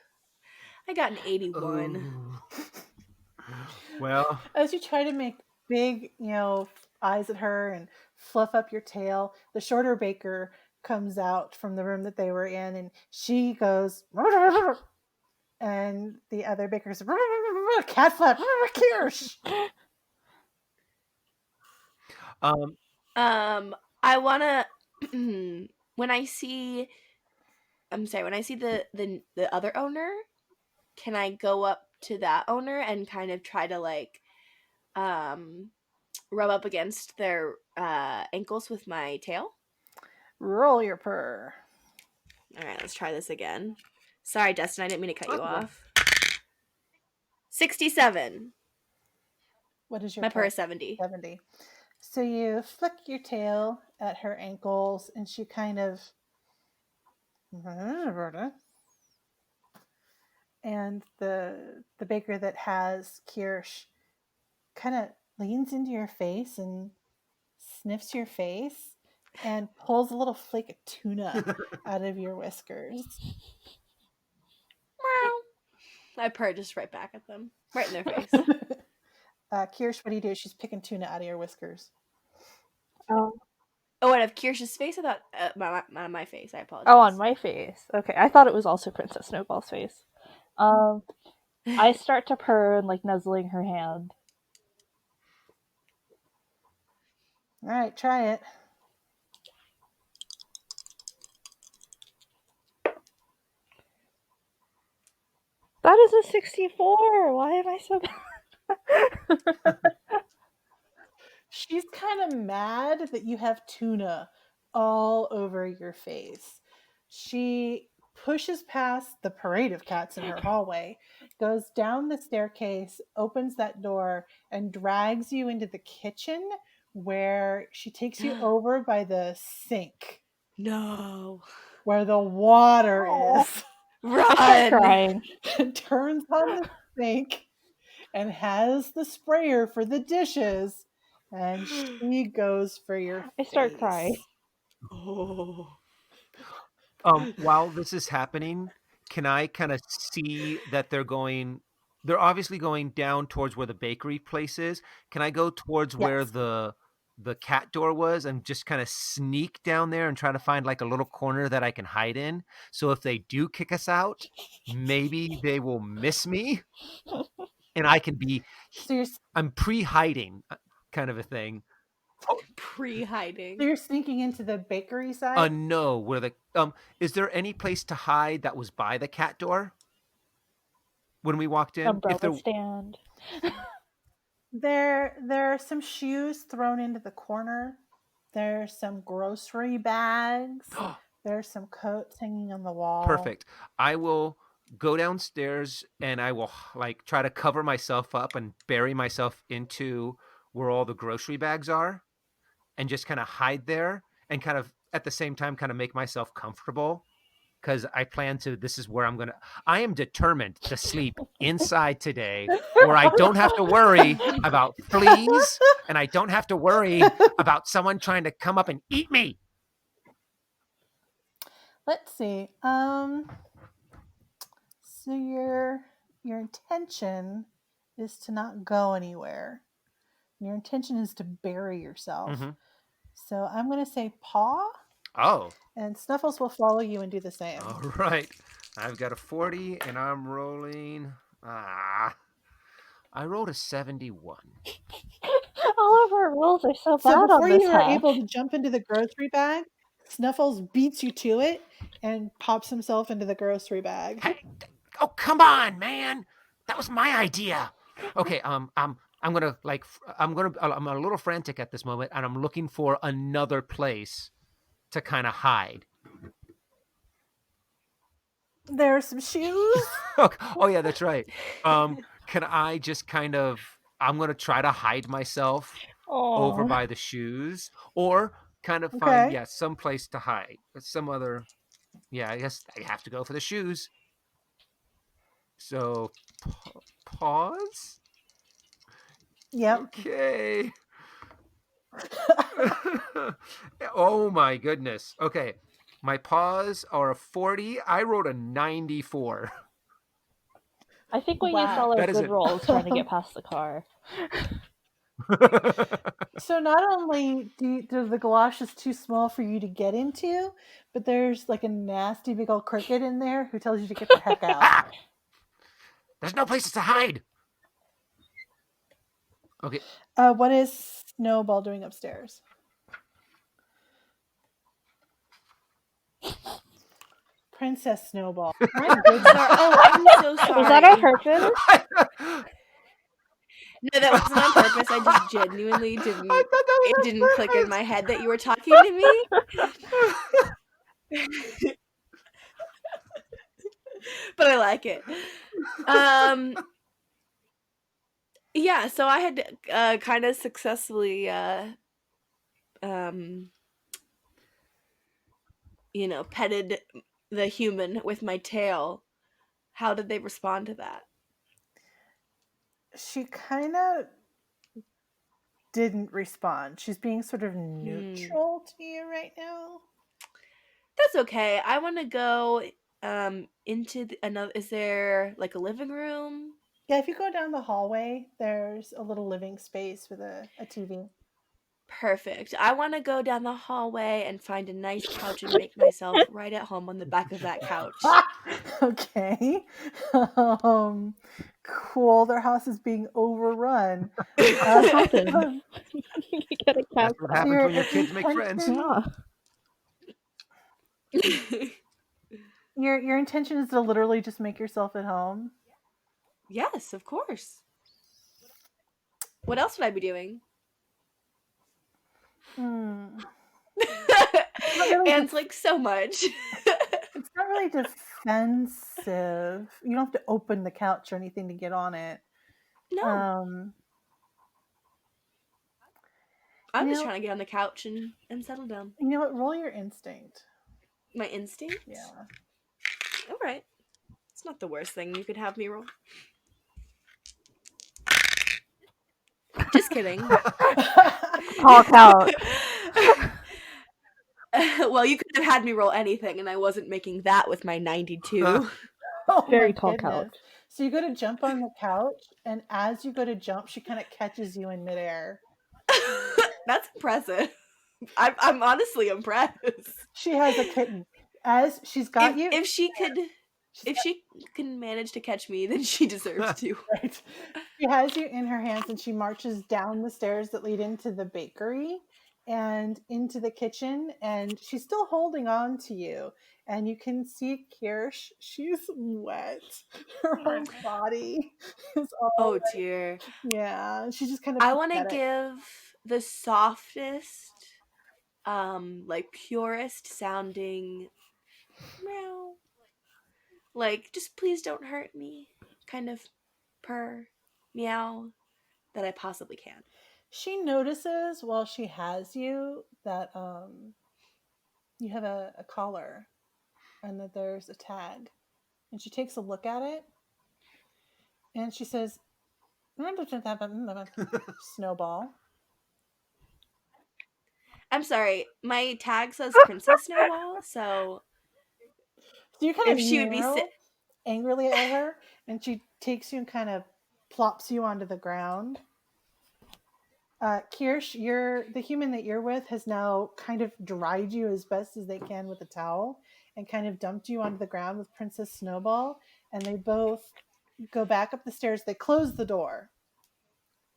I got an 81. Well, as you try to make big, eyes at her and fluff up your tail, the shorter baker comes out from the room that they were in, and she goes, and the other baker says, cat flap, Kirsch. I wanna when I see the other owner, can I go up to that owner and kind of try to like rub up against their ankles with my tail? Roll your purr. All right, let's try this again. Sorry, Dustin, I didn't mean to cut you off. 67. What is your My purr is 70. 70. So you flick your tail at her ankles, and she kind of, and the baker that has Kirsch kind of leans into your face and sniffs your face and pulls a little flake of tuna out of your whiskers. I purr just right back at them, right in their face. Kirsch, what do you do? She's picking tuna out of your whiskers. Oh, out of Kirsch's face? I thought my face. I apologize. Oh, on my face. Okay, I thought it was also Princess Snowball's face. I start to purr and like nuzzling her hand. All right, try it. That is a 64. Why am I so bad? She's kind of mad that you have tuna all over your face. She pushes past the parade of cats in her hallway, goes down the staircase, opens that door, and drags you into the kitchen, where she takes you over by the sink. No. Where the water is. Run! Crying. And turns on the sink and has the sprayer for the dishes, and she goes for your face. I start crying. Oh. While this is happening, can I kind of see that they're obviously going down towards where the bakery place is? Can I go towards where the cat door was and just kind of sneak down there and try to find like a little corner that I can hide in? So if they do kick us out, maybe they will miss me and I can be, I'm pre-hiding kind of a thing. Pre-hiding. So you're sneaking into the bakery side? No, where is there any place to hide that was by the cat door when we walked in? Umbrella stand. There are some shoes thrown into the corner. There's some grocery bags There's some coats hanging on the wall. Perfect. I will go downstairs and I will like try to cover myself up and bury myself into where all the grocery bags are and just kind of hide there and kind of at the same time kind of make myself comfortable because I plan to. This is where I am determined to sleep inside today where I don't have to worry about fleas and I don't have to worry about someone trying to come up and eat me. Let's see. So your intention is to not go anywhere. Your intention is to bury yourself. Mm-hmm. So I'm going to say paw. Oh. And Snuffles will follow you and do the same. All right. I've got a 40 and I'm rolling. I rolled a 71. All of our rolls are so bad So on before this you are half. able to jump into the grocery bag, Snuffles beats you to it and pops himself into the grocery bag. Hey, oh, come on, man. That was my idea. Okay, I'm a little frantic at this moment and I'm looking for another place to kind of hide. There are some shoes. Oh yeah, that's right. Can I just kind of I'm going to try to hide myself over by the shoes or kind of find some place to hide. Some other I guess I have to go for the shoes. So pause. Yep. Okay. Oh my goodness. Okay. My paws are a 40. I wrote a 94. I think we used all our good rolls trying to get past the car. So not only do the galoshes too small for you to get into, but there's like a nasty big old cricket in there who tells you to get the heck out. There's no places to hide. Okay. What is Snowball doing upstairs? Princess Snowball. I'm so sorry. Was that on purpose? No, that wasn't on purpose. I just genuinely didn't. It didn't click in my head that you were talking to me. But I like it. Yeah, so I had kind of successfully petted the human with my tail. How did they respond to that? She kind of didn't respond. She's being sort of neutral to you right now. That's okay. I want to go into another. Is there like a living room? Yeah, if you go down the hallway, there's a little living space with a TV. Perfect. I want to go down the hallway and find a nice couch and make myself right at home on the back of that couch. Okay. Cool. Their house is being overrun. What happened? You get a couch. That's what happens when your kids make friends. Your intention is to literally just make yourself at home? Yes, of course. What else would I be doing? Anne's like, so much. It's not really defensive. You don't have to open the couch or anything to get on it. No. I'm just trying to get on the couch and settle down. You know what? Roll your instinct. My instinct? Yeah. All right. It's not the worst thing you could have me roll. Just kidding. Call couch. Well, you could have had me roll anything, and I wasn't making that with my 92. Very tall couch. So you go to jump on the couch, and as you go to jump, she kind of catches you in midair. That's impressive. I'm honestly impressed. She has a kitten. As she's got you. If she can manage to catch me, then she deserves to. Right. She has you in her hands, and she marches down the stairs that lead into the bakery and into the kitchen, and she's still holding on to you. And you can see Kirsh. She's wet. Her whole body is all wet. Dear. Yeah. She's just kind of I want to give the softest like purest sounding meow. Like, just please don't hurt me kind of purr, meow that I possibly can. She notices while she has you that you have a collar and that there's a tag. And she takes a look at it and she says, Snowball. I'm sorry, my tag says Princess Snowball, so you kind if of she would be angrily at her, and she takes you and kind of plops you onto the ground. Kirsh, the human that you're with has now kind of dried you as best as they can with a towel and kind of dumped you onto the ground with Princess Snowball, and they both go back up the stairs. They close the door.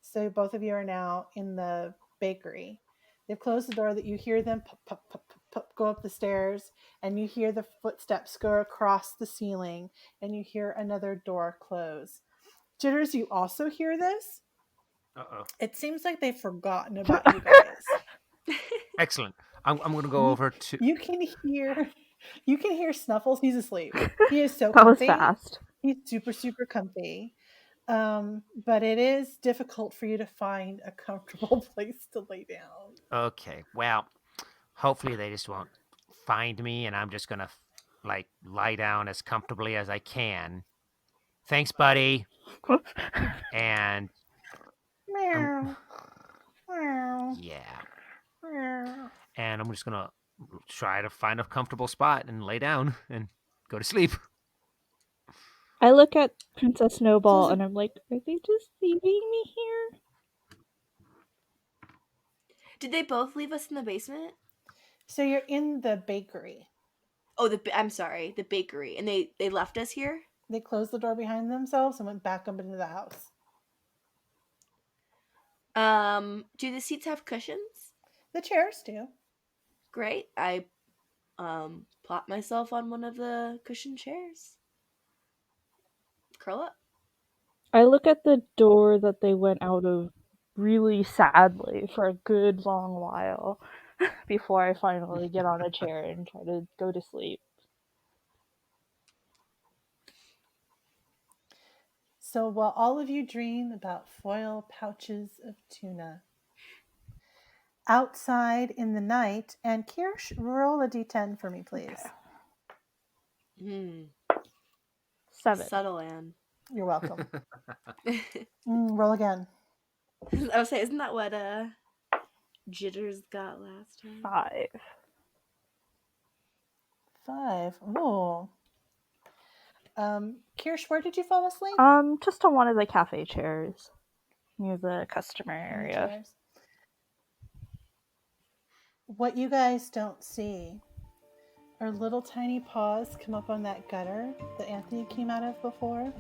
So both of you are now in the bakery. They've closed the door that you hear them pop, pop, pop, pop, pop, go up the stairs, and you hear the footsteps go across the ceiling, and you hear another door close. Jitters, you also hear this? Uh-oh. It seems like they've forgotten about you guys. Excellent. I'm going to go over to... You can hear Snuffles. He's asleep. He is so That was comfy. fast. He's super, super comfy. But it is difficult for you to find a comfortable place to lay down. Okay, well, hopefully they just won't find me, and I'm just going to, lie down as comfortably as I can. Thanks, buddy. And... Meow. Meow. yeah. Meow. And I'm just going to try to find a comfortable spot and lay down and go to sleep. I look at Princess Snowball So and I'm like, are they just leaving me here? Did they both leave us in the basement? So you're in the bakery. Oh, I'm sorry, the bakery. And they left us here? They closed the door behind themselves and went back up into the house. Do the seats have cushions? The chairs do. Great. I plop myself on one of the cushioned chairs. Curl up. I look at the door that they went out of really sadly for a good long while before I finally get on a chair and try to go to sleep. So while all of you dream about foil pouches of tuna, outside in the night, and Kirsh, roll a d10 for me, please. Okay. 7. Subtle, Anne. You're welcome. Roll again. I would say, isn't that what Jitters got last time? 5. 5. Oh. Kirsh, where did you fall asleep? Just on one of the cafe chairs near the customer area. Chairs. What you guys don't see are little tiny paws come up on that gutter that Anthony came out of before.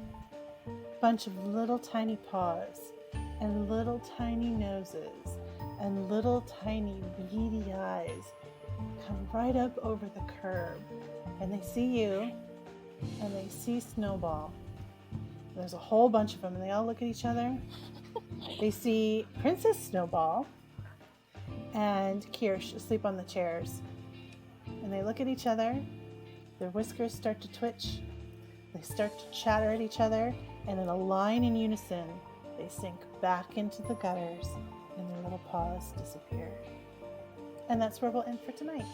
Bunch of little tiny paws and little tiny noses and little tiny beady eyes come right up over the curb, and they see you and they see Snowball. There's a whole bunch of them, and they all look at each other. They see Princess Snowball and Kirsh asleep on the chairs, and they look at each other. Their whiskers start to twitch. They start to chatter at each other, and in a line in unison, they sink back into the gutters, and their little paws disappear. And that's where we'll end for tonight.